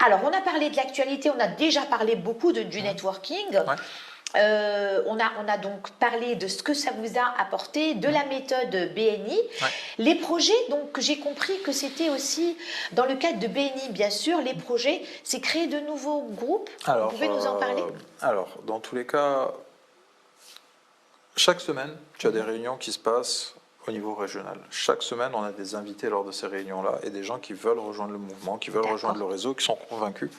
A: Alors, on a parlé de l'actualité, on a déjà parlé beaucoup du networking. On a donc parlé de ce que ça vous a apporté, de la méthode BNI. Les projets, donc j'ai compris que c'était aussi, dans le cadre de BNI, bien sûr, les projets, c'est créer de nouveaux groupes. Vous pouvez nous en parler?
B: Alors, dans tous les cas, chaque semaine, tu as des réunions qui se passent au niveau régional. Chaque semaine, on a des invités lors de ces réunions-là et des gens qui veulent rejoindre le mouvement, qui veulent rejoindre le réseau, qui sont convaincus.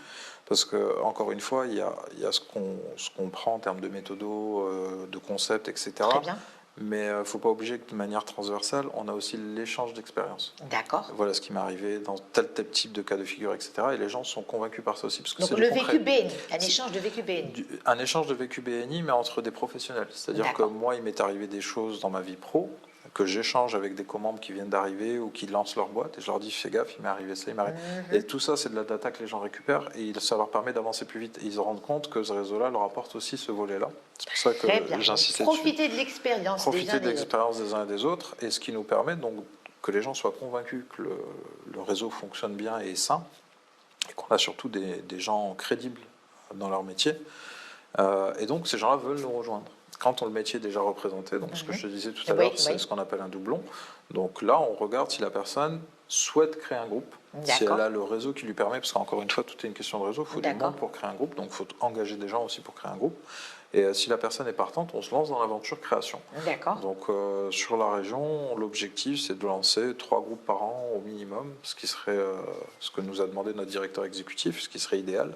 B: Parce que, encore une fois, il y a ce qu'on prend en termes de méthodos, de concepts, etc.
A: Très bien.
B: Mais il ne faut pas oublier que de manière transversale, on a aussi l'échange d'expériences.
A: D'accord.
B: Voilà ce qui m'est arrivé dans tel type de cas de figure, etc. Et les gens sont convaincus par ça aussi. Parce que
A: donc le vécu BNI, un échange de vécu BNI.
B: Un échange de vécu BNI, mais entre des professionnels. C'est-à-dire que moi, il m'est arrivé des choses dans ma vie pro que j'échange avec des commandes qui viennent d'arriver ou qui lancent leur boîte, et je leur dis fais gaffe, il m'est arrivé ça, il m'est arrivé. Et tout ça, c'est de la data que les gens récupèrent, et ça leur permet d'avancer plus vite. Et ils se rendent compte que ce réseau-là leur apporte aussi ce volet-là. C'est pour ça que j'insistais dessus.
A: Profiter de l'expérience
B: Profiter de l'expérience des uns et des autres, et ce qui nous permet donc que les gens soient convaincus que le réseau fonctionne bien et est sain, et qu'on a surtout des gens crédibles dans leur métier. Et donc, ces gens-là veulent nous rejoindre. Quand on le métier est déjà représenté, donc ce que je te disais tout à l'heure, c'est ce qu'on appelle un doublon. Donc là, on regarde si la personne souhaite créer un groupe, si elle a le réseau qui lui permet, parce qu'encore une fois, tout est une question de réseau, il faut du monde pour créer un groupe, donc il faut engager des gens aussi pour créer un groupe. Et si la personne est partante, on se lance dans l'aventure création. Donc sur la région, l'objectif c'est de lancer 3 groupes par an au minimum, ce qui serait ce que nous a demandé notre directeur exécutif, ce qui serait idéal,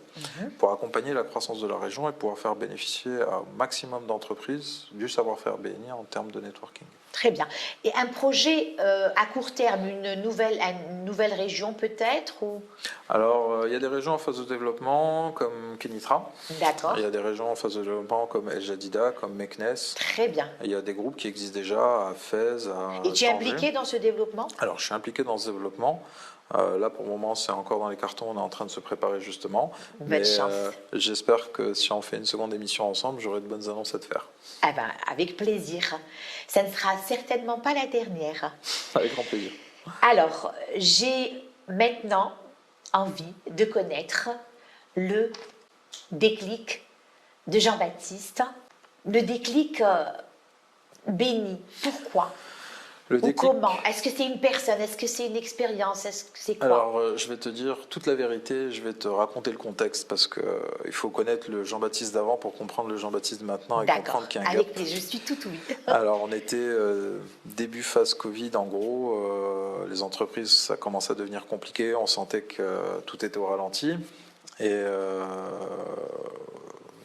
B: pour accompagner la croissance de la région et pouvoir faire bénéficier un maximum d'entreprises du savoir-faire BNI en termes de networking.
A: Très bien. Et un projet à court terme, une nouvelle région peut-être ou...
B: Alors, il y a des régions en phase de développement comme Kenitra.
A: D'accord.
B: Il y a des régions en phase de développement comme El Jadida, comme Meknes.
A: Très bien.
B: Il y a des groupes qui existent déjà à Fès, à
A: Et tu es impliqué dans ce développement?
B: Alors, je suis impliqué dans ce développement. Là, pour le moment, c'est encore dans les cartons. On est en train de se préparer justement.
A: Bonne chance.
B: J'espère que si on fait une seconde émission ensemble, j'aurai de bonnes annonces à te faire.
A: Ah ben, avec plaisir. Ça ne sera certainement pas la dernière.
B: Avec grand plaisir.
A: Alors, j'ai maintenant envie de connaître le déclic de Jean-Baptiste, le déclic béni. Pourquoi? Ou comment? Est-ce que c'est une personne? Est-ce que c'est une expérience? Est-ce que c'est quoi?
B: Alors, je vais te dire toute la vérité, je vais te raconter le contexte parce qu'il faut connaître le Jean-Baptiste d'avant pour comprendre le Jean-Baptiste de maintenant et comprendre qu'il y a un gap.
A: Avec plaisir, je suis tout oui.
B: Alors, on était début phase Covid, en gros, les entreprises, ça commençait à devenir compliqué, on sentait que tout était au ralenti et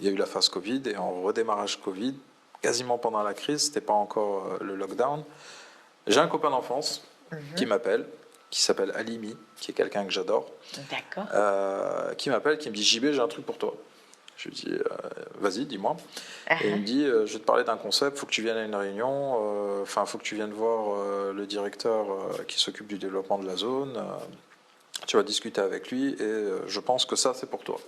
B: il y a eu la phase Covid et en redémarrage Covid, quasiment pendant la crise, c'était pas encore le lockdown. J'ai un copain d'enfance qui m'appelle, qui s'appelle Alimi, qui est quelqu'un que j'adore.
A: D'accord.
B: Qui m'appelle, qui me dit JB, j'ai un truc pour toi. Je lui dis vas-y, dis-moi. Et il me dit je vais te parler d'un concept, il faut que tu viennes à une réunion, il faut que tu viennes voir le directeur qui s'occupe du développement de la zone. Tu vas discuter avec lui et je pense que ça, c'est pour toi.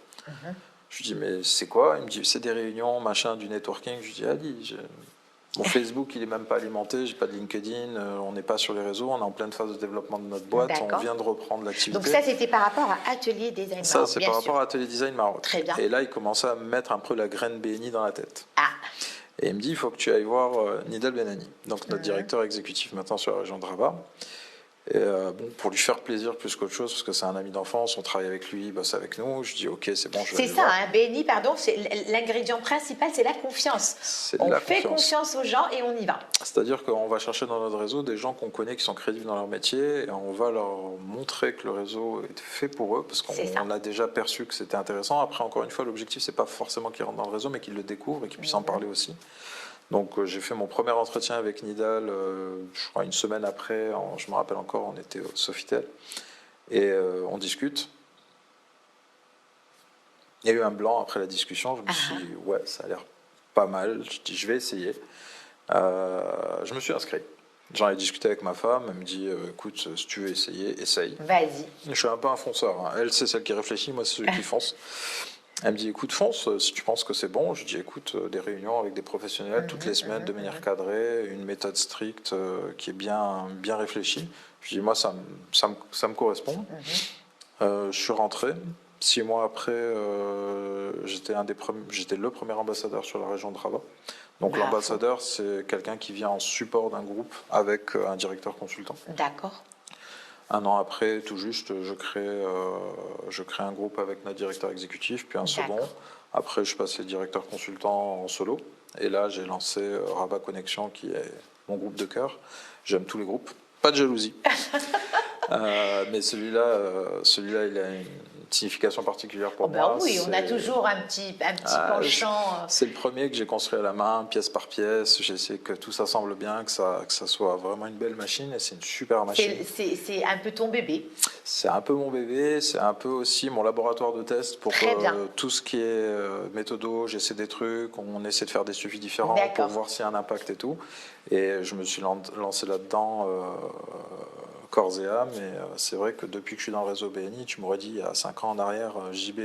B: Je lui dis mais c'est quoi? Il me dit c'est des réunions, machin, du networking. Je lui dis allez, mon Facebook, il n'est même pas alimenté, j'ai pas de LinkedIn, on n'est pas sur les réseaux, on est en pleine phase de développement de notre boîte, on vient de reprendre l'activité.
A: Donc ça, c'était par rapport à Atelier Design Maroc.
B: Ça, c'est par rapport à Atelier Design Maroc.
A: Très bien.
B: Et là, il commençait à me mettre un peu la graine BNI dans la tête.
A: Ah.
B: Et il me dit, il faut que tu ailles voir Nidal Benani, donc notre directeur exécutif maintenant sur la région de Rabat. Et pour lui faire plaisir plus qu'autre chose, parce que c'est un ami d'enfance, on travaille avec lui, il bosse avec nous. Je dis ok, c'est bon, je vais aller voir.
A: C'est ça, BNI, pardon, l'ingrédient principal, c'est la confiance. On fait confiance aux gens et on y va.
B: C'est-à-dire qu'on va chercher dans notre réseau des gens qu'on connaît, qui sont crédibles dans leur métier, et on va leur montrer que le réseau est fait pour eux, parce qu'on a déjà perçu que c'était intéressant. Après, encore une fois, l'objectif, c'est pas forcément qu'ils rentrent dans le réseau, mais qu'ils le découvrent et qu'ils puissent en parler aussi. Donc j'ai fait mon premier entretien avec Nidal, je crois une semaine après, je me rappelle encore, on était au Sofitel, et on discute. Il y a eu un blanc après la discussion, je me suis dit, ouais, ça a l'air pas mal, je dis, je vais essayer. Je me suis inscrit. J'en ai discuté avec ma femme, elle me dit, écoute, si tu veux essayer, essaye.
A: Vas-y.
B: Je suis un peu un fonceur, hein. Elle, c'est celle qui réfléchit, moi, c'est celui qui fonce. Elle me dit, écoute, fonce, si tu penses que c'est bon. Je dis, écoute, des réunions avec des professionnels toutes les semaines de manière cadrée, une méthode stricte qui est bien réfléchie. Je dis, moi, ça me correspond. Je suis rentré. 6 mois après, j'étais le premier ambassadeur sur la région de Rabat. Donc l'ambassadeur, c'est quelqu'un qui vient en support d'un groupe avec un directeur consultant.
A: D'accord.
B: 1 an après, tout juste, je crée un groupe avec notre directeur exécutif, puis un second. Après, je passais directeur consultant en solo. Et là, j'ai lancé Rabat Connexion, qui est mon groupe de cœur. J'aime tous les groupes. Pas de jalousie. Mais celui-là, il a une signification particulière pour moi.
A: Oui, on a toujours un petit penchant.
B: C'est le premier que j'ai construit à la main, pièce par pièce. J'ai essayé que tout ça semble bien, que ça soit vraiment une belle machine. Et c'est une super machine.
A: C'est un peu ton bébé.
B: C'est un peu mon bébé, c'est un peu aussi mon laboratoire de test pour tout ce qui est méthodo. J'essaie des trucs, on essaie de faire des suivis différents pour voir s'il y a un impact et tout. Et je me suis lancé là-dedans corps et âme. Et c'est vrai que depuis que je suis dans le réseau BNI, tu m'aurais dit il y a 5 ans en arrière, JB,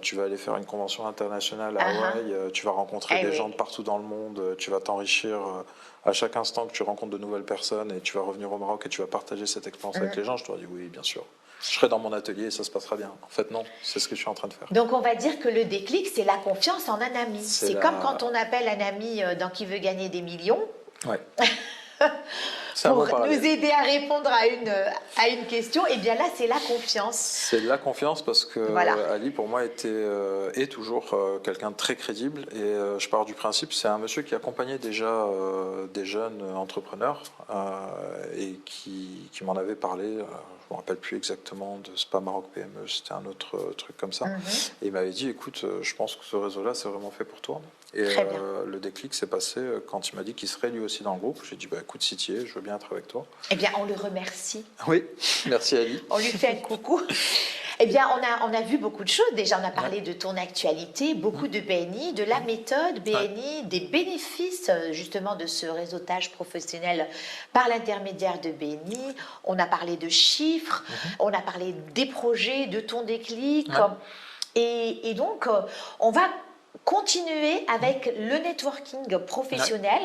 B: tu vas aller faire une convention internationale à Hawaï, tu vas rencontrer des gens de partout dans le monde, tu vas t'enrichir à chaque instant que tu rencontres de nouvelles personnes et tu vas revenir au Maroc et tu vas partager cette expérience avec les gens. Je t'aurais dit oui, bien sûr. Je serai dans mon atelier et ça se passera bien. En fait, non, c'est ce que je suis en train de faire.
A: Donc, on va dire que le déclic, c'est la confiance en un ami. C'est comme quand on appelle un ami dans Qui veut gagner des millions.
B: Ouais.
A: Pour nous aider à répondre à une question, et bien là, c'est la confiance.
B: C'est la confiance parce que Ali, pour moi, est toujours quelqu'un de très crédible. Et je pars du principe, c'est un monsieur qui accompagnait déjà des jeunes entrepreneurs et qui m'en avait parlé. Je ne me rappelle plus exactement de Spa Maroc PME, c'était un autre truc comme ça. Et il m'avait dit, écoute, je pense que ce réseau-là, c'est vraiment fait pour toi. Et le déclic s'est passé quand il m'a dit qu'il serait lui aussi dans le groupe. J'ai dit, bah, écoute, si tu y es, je veux bien être avec toi.
A: Eh bien, on le remercie.
B: Oui, merci Ali.
A: On lui fait un coucou. Eh bien, on a vu beaucoup de choses. Déjà, on a parlé de ton actualité, beaucoup de BNI, de la méthode BNI, des bénéfices justement de ce réseautage professionnel par l'intermédiaire de BNI. On a parlé de chiffres, on a parlé des projets, de ton déclic. Et donc, on va continuer avec le networking professionnel.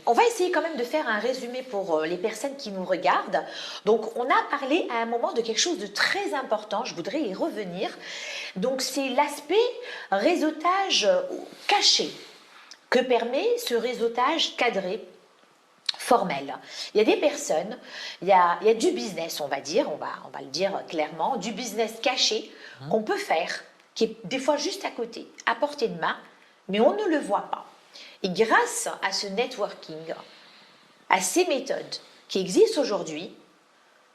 A: On va essayer quand même de faire un résumé pour les personnes qui nous regardent. Donc, on a parlé à un moment de quelque chose de très important. Je voudrais y revenir. Donc, c'est l'aspect réseautage caché que permet ce réseautage cadré, formel. Il y a des personnes, il y a du business, on va dire, on va le dire clairement, du business caché qu'on peut faire, qui est des fois juste à côté, à portée de main, mais on ne le voit pas. Et grâce à ce networking, à ces méthodes qui existent aujourd'hui,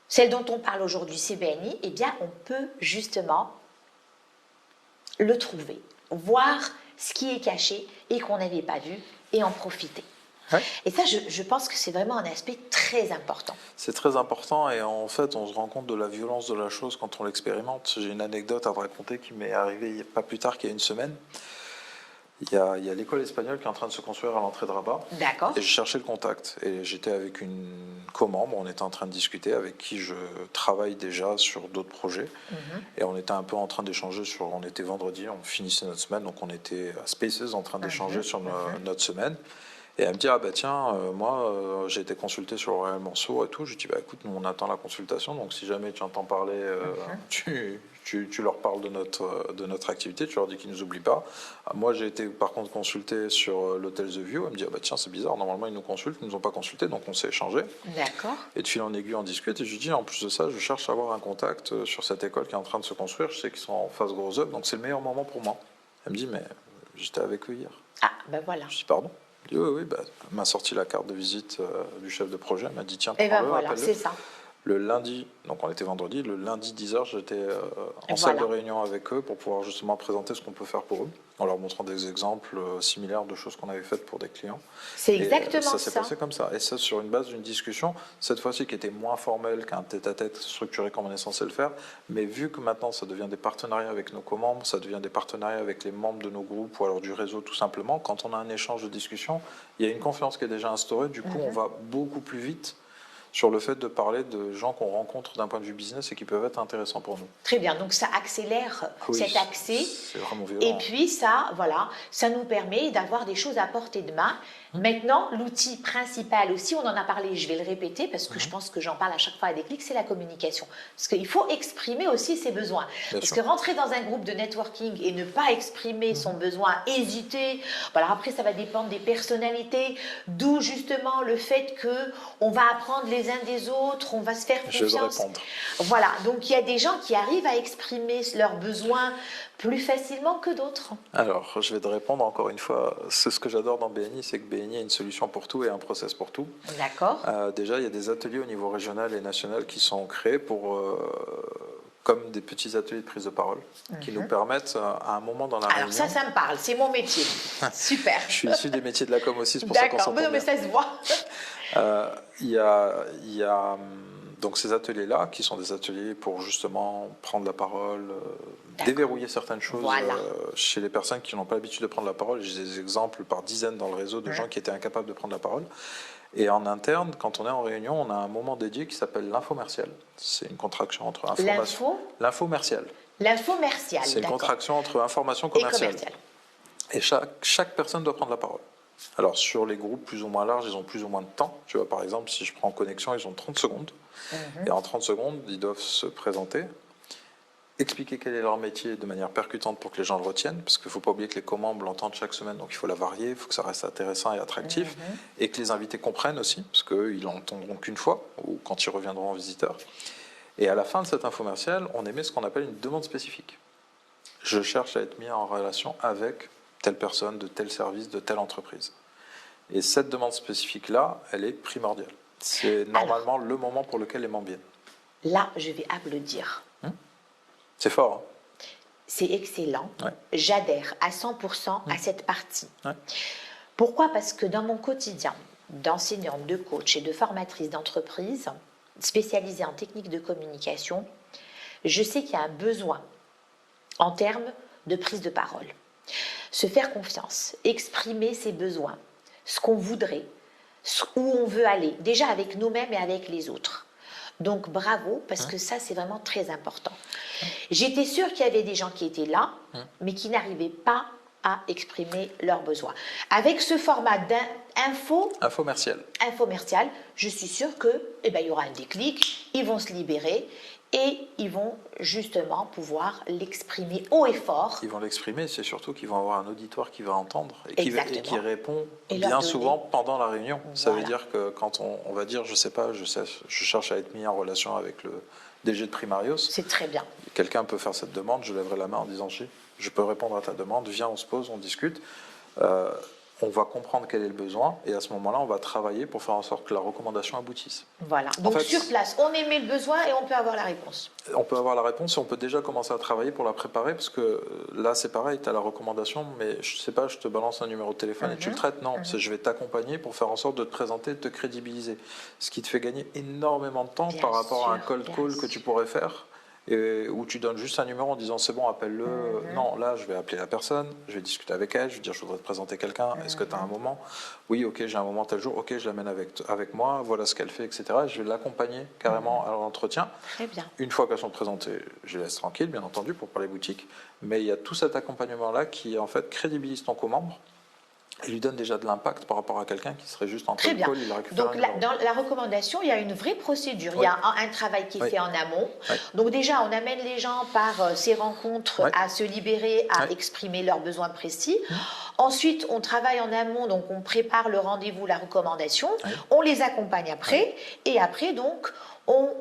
A: celles dont on parle aujourd'hui, c'est BNI, eh bien, on peut justement le trouver, voir ce qui est caché et qu'on n'avait pas vu et en profiter. Et ça, je pense que c'est vraiment un aspect très important.
B: C'est très important et en fait, on se rend compte de la violence de la chose quand on l'expérimente. J'ai une anecdote à te raconter qui m'est arrivée pas plus tard qu'il y a une semaine. Il y a l'école espagnole qui est en train de se construire à l'entrée de Rabat.
A: D'accord.
B: Et je cherchais le contact. Et j'étais avec une co-membre, on était en train de discuter, avec qui je travaille déjà sur d'autres projets. Et on était un peu en train d'échanger sur... On était vendredi, on finissait notre semaine, donc on était à Spaces en train d'échanger sur notre semaine. Et elle me dit, ah bah tiens, moi j'ai été consulté sur Aurélien Mansour et tout. Je lui dis, bah écoute, nous on attend la consultation, donc si jamais tu entends parler, tu leur parles de notre activité, tu leur dis qu'ils ne nous oublient pas. Moi j'ai été par contre consulté sur l'hôtel The View. Elle me dit, ah bah tiens, c'est bizarre, normalement ils nous consultent, ils ne nous ont pas consultés, donc on s'est échangé.
A: D'accord.
B: Et de fil en aiguille, on discute. Et je lui dis, en plus de ça, je cherche à avoir un contact sur cette école qui est en train de se construire. Je sais qu'ils sont en phase gros up, donc c'est le meilleur moment pour moi. Elle me dit, mais j'étais avec eux hier.
A: Ah, ben voilà.
B: Je dis, pardon? Je dis, oui, bah, elle m'a sorti la carte de visite du chef de projet. Elle m'a dit, tiens,
A: et ben voilà, c'est ça.
B: Le lundi, donc on était vendredi, le lundi 10h, j'étais en salle de réunion avec eux pour pouvoir justement présenter ce qu'on peut faire pour eux, en leur montrant des exemples similaires de choses qu'on avait faites pour des clients.
A: C'est exactement ça.
B: Ça s'est passé comme ça. Et ça, sur une base d'une discussion, cette fois-ci qui était moins formelle qu'un tête-à-tête structuré comme on est censé le faire. Mais vu que maintenant, ça devient des partenariats avec nos co-membres, ça devient des partenariats avec les membres de nos groupes ou alors du réseau tout simplement, quand on a un échange de discussion, il y a une confiance qui est déjà instaurée. Du coup, on va beaucoup plus vite sur le fait de parler de gens qu'on rencontre d'un point de vue business et qui peuvent être intéressants pour nous.
A: Très bien, donc ça accélère cet accès.
B: C'est vraiment violent.
A: Et puis ça, voilà, ça nous permet d'avoir des choses à portée de main. Maintenant, l'outil principal aussi, on en a parlé, je vais le répéter parce que je pense que j'en parle à chaque fois à Déclic, c'est la communication. Parce qu'il faut exprimer aussi ses besoins. Parce que rentrer dans un groupe de networking et ne pas exprimer son besoin, hésiter, voilà, après ça va dépendre des personnalités, d'où justement le fait qu'on va apprendre les uns des autres, on va se faire confiance.
B: Je vais répondre.
A: Voilà, donc il y a des gens qui arrivent à exprimer leurs besoins plus facilement que d'autres.
B: Alors, je vais te répondre encore une fois. Ce que j'adore dans BNI, c'est que BNI a une solution pour tout et un process pour tout.
A: D'accord.
B: Déjà, il y a des ateliers au niveau régional et national qui sont créés pour, comme des petits ateliers de prise de parole, qui nous permettent, à un moment dans la réunion...
A: Alors ça me parle, c'est mon métier. Super.
B: Je suis issu des métiers de la com aussi, c'est pour ça qu'on s'entend bien.
A: D'accord, mais ça se voit.
B: Il y a Donc ces ateliers-là, qui sont des ateliers pour justement prendre la parole, déverrouiller certaines choses chez les personnes qui n'ont pas l'habitude de prendre la parole. J'ai des exemples par dizaines dans le réseau de gens qui étaient incapables de prendre la parole. Et en interne, quand on est en réunion, on a un moment dédié qui s'appelle l'infomercial. C'est une contraction entre information... L'infomercial.
A: L'infomercial,
B: c'est une contraction entre information commerciale. Et chaque personne doit prendre la parole. Alors sur les groupes plus ou moins larges, ils ont plus ou moins de temps. Tu vois, par exemple, si je prends connexion, ils ont 30 secondes. Et en 30 secondes, ils doivent se présenter, expliquer quel est leur métier de manière percutante pour que les gens le retiennent, parce qu'il ne faut pas oublier que les commandes l'entendent chaque semaine, donc il faut la varier, il faut que ça reste intéressant et attractif, et que les invités comprennent aussi, parce qu'eux, ils l'entendront qu'une fois, ou quand ils reviendront en visiteur. Et à la fin de cette infomercial, on émet ce qu'on appelle une demande spécifique. Je cherche à être mis en relation avec telle personne, de tel service, de telle entreprise. Et cette demande spécifique-là, elle est primordiale. C'est normalement le moment pour lequel les membres viennent.
A: Là, je vais applaudir.
B: C'est fort. Hein?
A: C'est excellent. Ouais. J'adhère à 100% à cette partie.
B: Ouais.
A: Pourquoi? Parce que dans mon quotidien d'enseignante, de coach et de formatrice d'entreprise, spécialisée en techniques de communication, je sais qu'il y a un besoin en termes de prise de parole. Se faire confiance, exprimer ses besoins, ce qu'on voudrait, où on veut aller, déjà avec nous-mêmes et avec les autres. Donc bravo, parce que ça c'est vraiment très important. J'étais sûre qu'il y avait des gens qui étaient là, mais qui n'arrivaient pas à exprimer leurs besoins. Avec ce format
B: infomercial,
A: je suis sûre que, il y aura un déclic, ils vont se libérer et ils vont justement pouvoir l'exprimer haut et fort.
B: Ils vont l'exprimer, c'est surtout qu'ils vont avoir un auditoire qui va entendre et qui répond bien souvent pendant la réunion. Voilà. Ça veut dire que quand on va dire, je cherche à être mis en relation avec le DG de Primarios.
A: C'est très bien.
B: Quelqu'un peut faire cette demande, je lèverai la main en disant, je peux répondre à ta demande, viens, on se pose, on discute. On va comprendre quel est le besoin et à ce moment-là, on va travailler pour faire en sorte que la recommandation aboutisse.
A: Voilà, donc sur place, on émet le besoin et on peut avoir la réponse.
B: On peut avoir la réponse et on peut déjà commencer à travailler pour la préparer parce que là, c'est pareil, tu as la recommandation, mais je sais pas, je te balance un numéro de téléphone et tu le traites. Non, je vais t'accompagner pour faire en sorte de te présenter, de te crédibiliser. Ce qui te fait gagner énormément de temps par rapport à un cold call que tu pourrais faire. Et où tu donnes juste un numéro en disant c'est bon, appelle-le. Non, là, je vais appeler la personne, je vais discuter avec elle, je vais dire je voudrais te présenter quelqu'un, est-ce que tu as un moment? Oui, ok, j'ai un moment tel jour, ok, je l'amène avec moi, voilà ce qu'elle fait, etc. Je vais l'accompagner carrément à l'entretien.
A: Très bien.
B: Une fois qu'elles sont présentées, je les laisse tranquilles, bien entendu, pour parler boutique. Mais il y a tout cet accompagnement-là qui, en fait, crédibilise ton co-membre. Et lui donne déjà de l'impact par rapport à quelqu'un qui serait juste en call, il a récupéré.
A: Donc dans la recommandation, il y a une vraie procédure. Il y a un travail qui est fait en amont. Donc déjà, on amène les gens par ces rencontres à se libérer, à exprimer leurs besoins précis. Ensuite, on travaille en amont, donc on prépare le rendez-vous, la recommandation. On les accompagne après. Et après, donc, on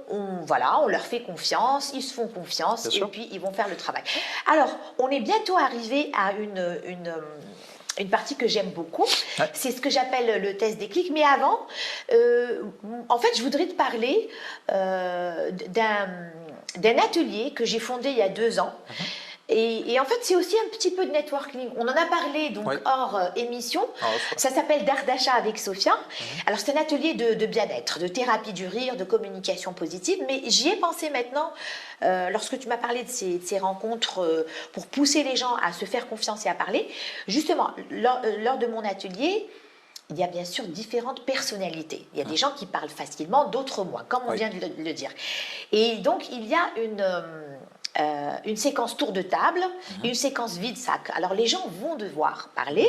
A: leur fait confiance, ils se font confiance et puis ils vont faire le travail. Alors, on est bientôt arrivé à une partie que j'aime beaucoup, c'est ce que j'appelle le test déclic. Mais avant, en fait, je voudrais te parler d'un atelier que j'ai fondé il y a 2 ans. Et en fait, c'est aussi un petit peu de networking. On en a parlé donc hors émission. Ça s'appelle D'art d'achat avec Sophia. Alors, c'est un atelier de bien-être, de thérapie du rire, de communication positive. Mais j'y ai pensé maintenant, lorsque tu m'as parlé de ces rencontres pour pousser les gens à se faire confiance et à parler. Justement, lors de mon atelier, il y a bien sûr différentes personnalités. Il y a des gens qui parlent facilement, d'autres moins, comme on vient de le dire. Et donc, il y a une séquence tour de table, une séquence vide-sac. Alors les gens vont devoir parler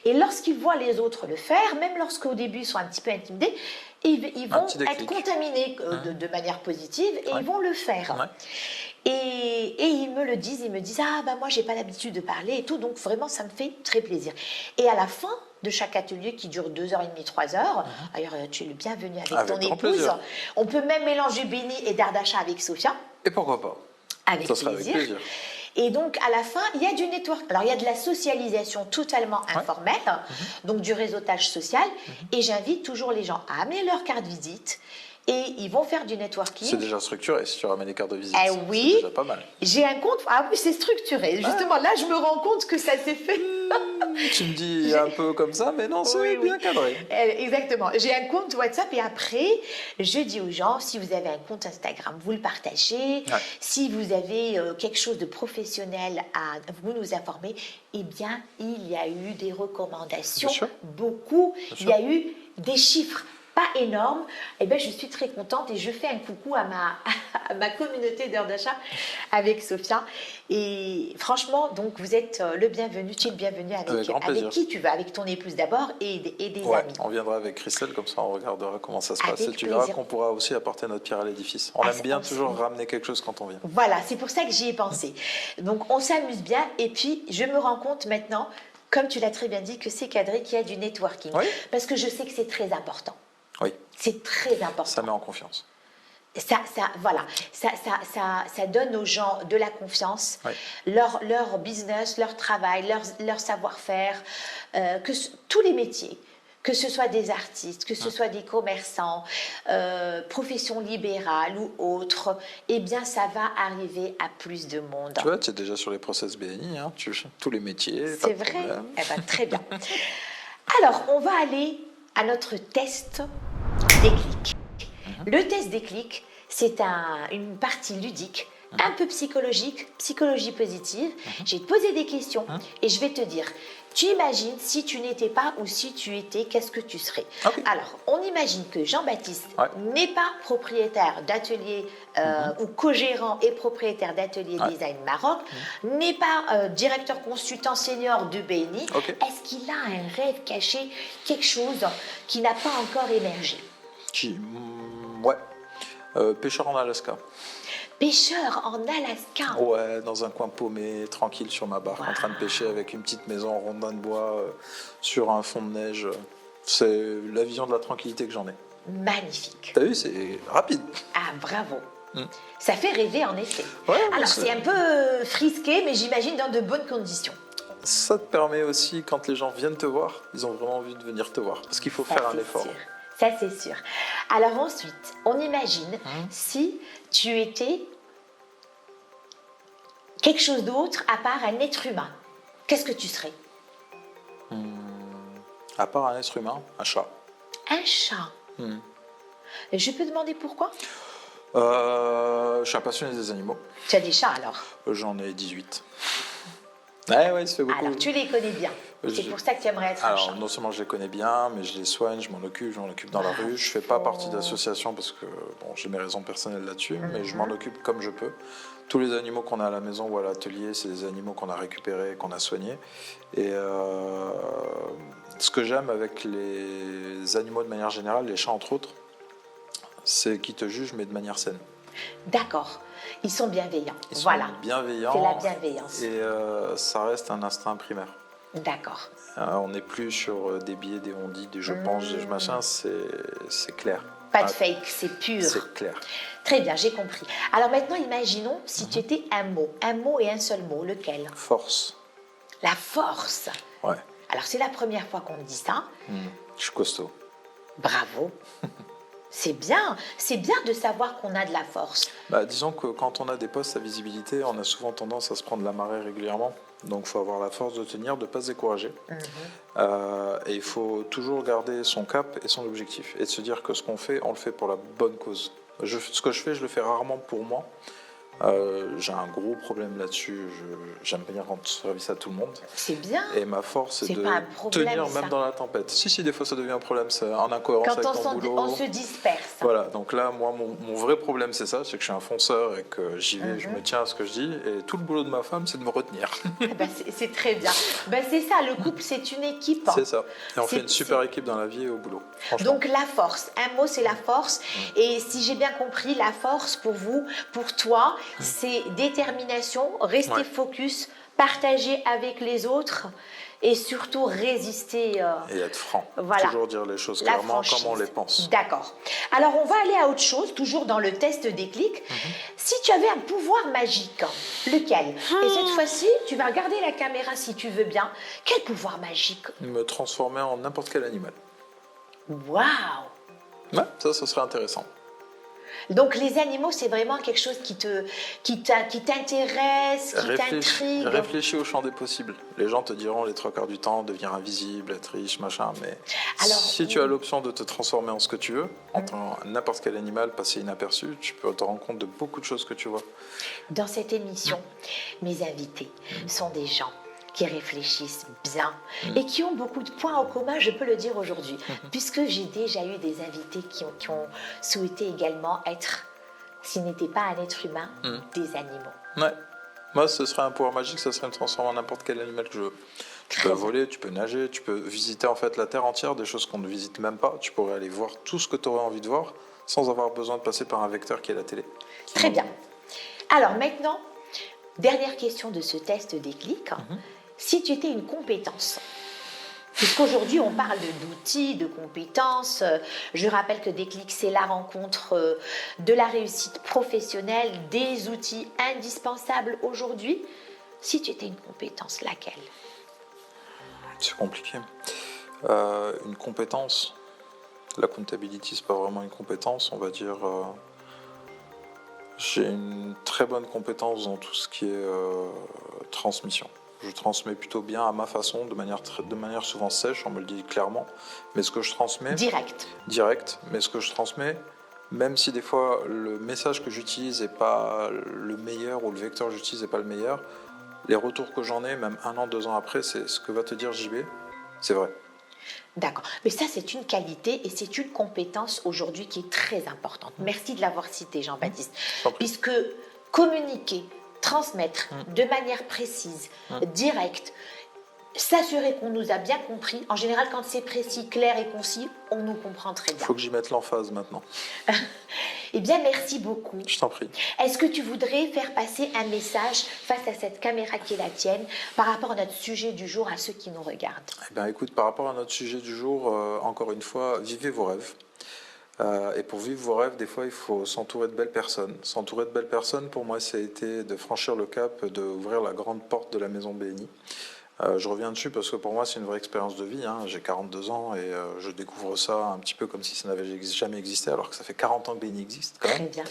A: et lorsqu'ils voient les autres le faire, même lorsqu'au début ils sont un petit peu intimidés, ils vont être contaminés de manière positive et ils vont le faire. Et ils me le disent, ils me disent moi j'ai pas l'habitude de parler et tout, donc vraiment ça me fait très plaisir. Et à la fin de chaque atelier qui dure 2h30, 3h, d'ailleurs tu es le bienvenu avec ton épouse, plaisir. On peut même mélanger Béni et D'art d'achat avec Sophia.
B: Et pourquoi pas?
A: Avec plaisir. Et donc, à la fin, il y a du network. Alors, il y a de la socialisation totalement informelle, donc du réseautage social. Et j'invite toujours les gens à amener leur carte visite et ils vont faire du networking.
B: C'est déjà structuré si tu ramènes les cartes de visite.
A: Oui.
B: C'est déjà pas mal.
A: J'ai un compte. Ah oui, c'est structuré. Justement, là, je me rends compte que ça s'est fait.
B: Tu me dis un peu comme ça, mais non, c'est
A: Oui,
B: bien
A: oui.
B: cadré.
A: Exactement. J'ai un compte WhatsApp et après, je dis aux gens, si vous avez un compte Instagram, vous le partagez.
B: Ouais.
A: Si vous avez quelque chose de professionnel à vous nous informer, eh bien, il y a eu des recommandations,
B: Bien sûr.
A: beaucoup.
B: Bien
A: Il y a
B: sûr.
A: eu des chiffres pas énormes. Eh bien, je suis très contente et je fais un coucou à à ma communauté d'heures d'achat avec Sophia. Et franchement, donc, vous êtes le bienvenu, tu es le bienvenu
B: Avec grand plaisir.
A: avec qui tu veux, avec ton épouse d'abord et des
B: Ouais,
A: amis.
B: on viendra avec Christelle, comme ça on regardera comment ça se passe.
A: Avec
B: Et tu verras
A: plaisir.
B: qu'on pourra aussi apporter notre pierre à l'édifice. On
A: Ah,
B: aime bien
A: ça,
B: toujours ramener quelque chose quand on vient.
A: Voilà, c'est pour ça que j'y ai pensé. Donc, on s'amuse bien et puis je me rends compte maintenant, comme tu l'as très bien dit, que c'est cadré, qu'il y a du networking.
B: Oui.
A: Parce que je sais que c'est très important.
B: Oui,
A: C'est très important.
B: ça met en confiance.
A: Voilà, ça donne aux gens de la confiance,
B: Oui.
A: leur business, leur travail, leur savoir-faire, tous les métiers, que ce soit des artistes, que ce soit des commerçants, professions libérales ou autres, eh bien ça va arriver à plus de monde.
B: Tu vois, tu es déjà sur les process BNI, hein, tous les métiers, pas
A: C'est
B: de
A: vrai?
B: problème.
A: Eh ben, très bien. Alors, on va aller à notre test déclic. Le test déclic, c'est une partie ludique, un peu psychologique, psychologie positive. Je vais te poser des questions et je vais te dire, tu imagines si tu n'étais pas ou si tu étais, qu'est-ce que tu serais?
B: Ok.
A: Alors, on imagine que Jean-Baptiste
B: Ouais.
A: n'est pas propriétaire d'atelier ou co-gérant et propriétaire d'atelier
B: Ouais.
A: Design Maroc, n'est pas directeur consultant senior de BNI.
B: Ok.
A: Est-ce qu'il a un rêve caché, quelque chose qui n'a pas encore émergé?
B: Ouais. Pêcheur en Alaska.
A: Pêcheur en Alaska.
B: Ouais, dans un coin paumé, tranquille sur ma barque,
A: Wow.
B: en train de pêcher avec une petite maison en rondin de bois sur un fond de neige. C'est la vision de la tranquillité que j'en ai.
A: Magnifique.
B: T'as vu, c'est rapide.
A: Ah, bravo. Ça fait rêver en effet.
B: Ouais,
A: Alors c'est un peu frisqué, mais j'imagine dans de bonnes conditions.
B: Ça te permet aussi, quand les gens viennent te voir, ils ont vraiment envie de venir te voir. Parce qu'il faut
A: Ça,
B: faire un
A: c'est
B: effort.
A: sûr. Ça, c'est sûr. Alors ensuite, on imagine si tu étais quelque chose d'autre à part un être humain. Qu'est-ce que tu serais?
B: À part un être humain, un chat.
A: Un chat. Et je peux demander pourquoi?
B: Je suis un passionné des animaux.
A: Tu as des chats alors?
B: J'en ai 18. Ouais, ça fait beaucoup.
A: Alors tu les connais bien. C'est pour ça que tu aimerais être un chat.
B: Alors, non seulement je les connais bien, mais je les soigne, je m'en occupe dans la rue. Je fais pas partie d'association parce que bon, j'ai mes raisons personnelles là-dessus, mais je m'en occupe comme je peux. Tous les animaux qu'on a à la maison ou à l'atelier, c'est des animaux qu'on a récupérés, qu'on a soignés. Et ce que j'aime avec les animaux de manière générale, les chats entre autres, c'est qu'ils te jugent, mais de manière saine.
A: D'accord. Ils sont bienveillants.
B: Ils sont
A: voilà.
B: bienveillants.
A: C'est la bienveillance.
B: Et ça reste un instinct primaire.
A: D'accord.
B: On n'est plus sur des billets, des on dit, des je pense, des je machin, c'est clair.
A: Pas de fake, c'est pur.
B: C'est clair.
A: Très bien, j'ai compris. Alors maintenant, imaginons si tu étais un mot et un seul mot, lequel?
B: Force.
A: La force.
B: Ouais.
A: Alors c'est la première fois qu'on me dit ça.
B: Je suis costaud.
A: Bravo. C'est bien de savoir qu'on a de la force.
B: Disons que quand on a des postes à visibilité, on a souvent tendance à se prendre la marée régulièrement. Donc il faut avoir la force de tenir, de ne pas se décourager. Et il faut toujours garder son cap et son objectif. Et de se dire que ce qu'on fait, on le fait pour la bonne cause. Ce que je fais, je le fais rarement pour moi. J'ai un gros problème là-dessus. J'aime bien rendre service à tout le monde.
A: C'est bien.
B: Et ma force, c'est de
A: pas un problème,
B: tenir
A: ça.
B: même dans la tempête. Si, des fois ça devient un problème, c'est en incohérence
A: Quand
B: avec ton boulot.
A: on se disperse.
B: Voilà, donc là, moi, mon vrai problème, c'est ça, c'est que je suis un fonceur et que j'y vais, je me tiens à ce que je dis. Et tout le boulot de ma femme, c'est de me retenir.
A: C'est très bien. C'est ça, le couple, c'est une équipe.
B: C'est ça. Et on
A: C'est-
B: fait une super équipe dans la vie et au boulot. Franchement.
A: Donc la force, un mot c'est la force. Et si j'ai bien compris, la force pour vous, pour toi, c'est détermination, rester
B: Ouais.
A: focus, partager avec les autres et surtout résister.
B: Et être franc.
A: Voilà.
B: Toujours dire les choses
A: La
B: clairement
A: franchise.
B: comme on les pense.
A: D'accord. Alors on va aller à autre chose, toujours dans le test déclic. Si tu avais un pouvoir magique, lequel? Et cette fois-ci, tu vas regarder la caméra si tu veux bien. Quel pouvoir magique?
B: Me transformer en n'importe quel animal.
A: Waouh!
B: Ouais, ça serait intéressant.
A: Donc les animaux, c'est vraiment quelque chose qui t'intéresse, qui t'intrigue.
B: Réfléchis au champ des possibles. Les gens te diront les 3/4 du temps, devenir invisible, être riche, machin, mais
A: Alors,
B: si tu as l'option de te transformer en ce que tu veux, en tant n'importe quel animal, passer inaperçu, tu peux te rendre compte de beaucoup de choses que tu vois.
A: Dans cette émission, mes invités sont des gens qui réfléchissent bien et qui ont beaucoup de points en commun, je peux le dire aujourd'hui, puisque j'ai déjà eu des invités qui ont souhaité également être, s'ils n'étaient pas un être humain, des animaux.
B: Ouais. Moi, ce serait un pouvoir magique, ce serait me transformer en n'importe quel animal que je veux. Tu peux voler, tu peux nager, tu peux visiter en fait la Terre entière, des choses qu'on ne visite même pas. Tu pourrais aller voir tout ce que tu aurais envie de voir sans avoir besoin de passer par un vecteur qui est la télé.
A: Très bien. Alors maintenant, dernière question de ce test déclic. Si tu étais une compétence, puisqu'aujourd'hui on parle d'outils, de compétences, je rappelle que Déclic, c'est la rencontre de la réussite professionnelle, des outils indispensables aujourd'hui. Si tu étais une compétence, laquelle?
B: C'est compliqué. Une compétence, la comptabilité, c'est pas vraiment une compétence, on va dire. J'ai une très bonne compétence dans tout ce qui est transmission. Je transmets plutôt bien à ma façon, de manière souvent sèche, on me le dit clairement. Mais ce que je transmets... Direct. Mais ce que je transmets, même si des fois le message que j'utilise n'est pas le meilleur ou le vecteur que j'utilise n'est pas le meilleur, les retours que j'en ai, même 1 an, 2 ans après, c'est ce que va te dire JB, c'est vrai.
A: D'accord. Mais ça, c'est une qualité et c'est une compétence aujourd'hui qui est très importante. Merci de l'avoir cité, Jean-Baptiste. Puisque communiquer, transmettre de manière précise, directe, s'assurer qu'on nous a bien compris. En général, quand c'est précis, clair et concis, on nous comprend très bien.
B: Il faut que j'y mette l'emphase maintenant.
A: Eh bien, merci beaucoup.
B: Je t'en prie.
A: Est-ce que tu voudrais faire passer un message face à cette caméra qui est la tienne par rapport à notre sujet du jour, à ceux qui nous regardent?
B: Eh bien, écoute, par rapport à notre sujet du jour, encore une fois, vivez vos rêves. Et pour vivre vos rêves, des fois, il faut s'entourer de belles personnes. S'entourer de belles personnes, pour moi, ça a été de franchir le cap, d'ouvrir la grande porte de la maison BNI. Je reviens dessus parce que pour moi, c'est une vraie expérience de vie. J'ai 42 ans et je découvre ça un petit peu comme si ça n'avait jamais existé, alors que ça fait 40 ans que BNI existe quand même.
A: Très bien.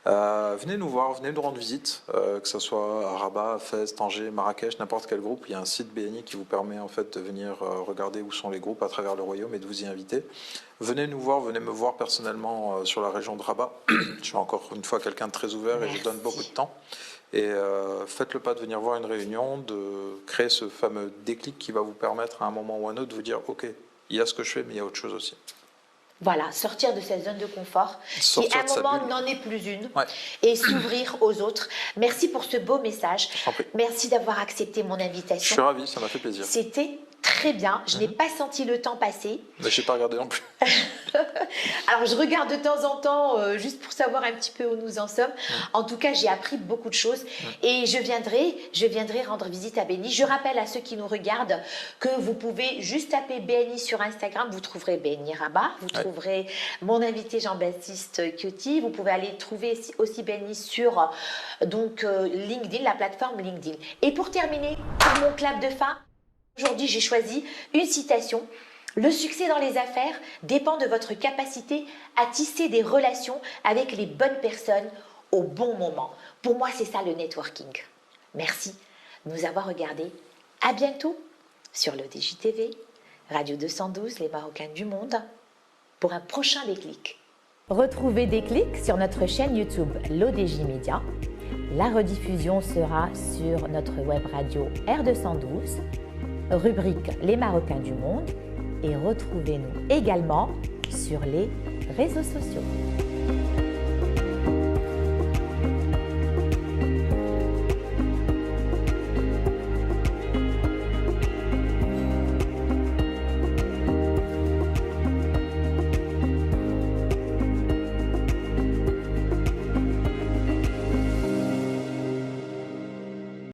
B: Venez nous voir, venez nous rendre visite, que ce soit à Rabat, Fès, Tanger, Marrakech, n'importe quel groupe. Il y a un site BNI qui vous permet en fait de venir regarder où sont les groupes à travers le royaume et de vous y inviter. Venez nous voir, venez me voir personnellement sur la région de Rabat. Je suis encore une fois quelqu'un de très ouvert et je donne beaucoup de temps. Et faites le pas de venir voir une réunion, de créer ce fameux déclic qui va vous permettre à un moment ou à un autre de vous dire « Ok, il y a ce que je fais, mais il y a autre chose aussi ».
A: Voilà, sortir de cette zone de confort, qui à un moment n'en est plus une, et s'ouvrir aux autres. Merci pour ce beau message. Merci d'avoir accepté mon invitation.
B: Je suis ravi, ça m'a fait plaisir.
A: C'était très bien, je n'ai pas senti le temps passer.
B: Mais je n'ai pas regardé non plus.
A: Alors je regarde de temps en temps, juste pour savoir un petit peu où nous en sommes. En tout cas, j'ai appris beaucoup de choses et je viendrai rendre visite à BNI. Je rappelle à ceux qui nous regardent que vous pouvez juste taper BNI sur Instagram, vous trouverez BNI Rabat, vous trouverez mon invité Jean-Baptiste Chiotti, vous pouvez aller trouver aussi BNI sur LinkedIn, la plateforme LinkedIn. Et pour terminer, pour mon clap de fin, aujourd'hui, j'ai choisi une citation. Le succès dans les affaires dépend de votre capacité à tisser des relations avec les bonnes personnes au bon moment. Pour moi, c'est ça le networking. Merci de nous avoir regardés. À bientôt sur l'ODJ TV, Radio 212, les Marocains du monde, pour un prochain déclic. Retrouvez Déclic sur notre chaîne YouTube l'ODJ Média. La rediffusion sera sur notre web radio R212, rubrique Les Marocains du monde. Et retrouvez-nous également sur les réseaux sociaux.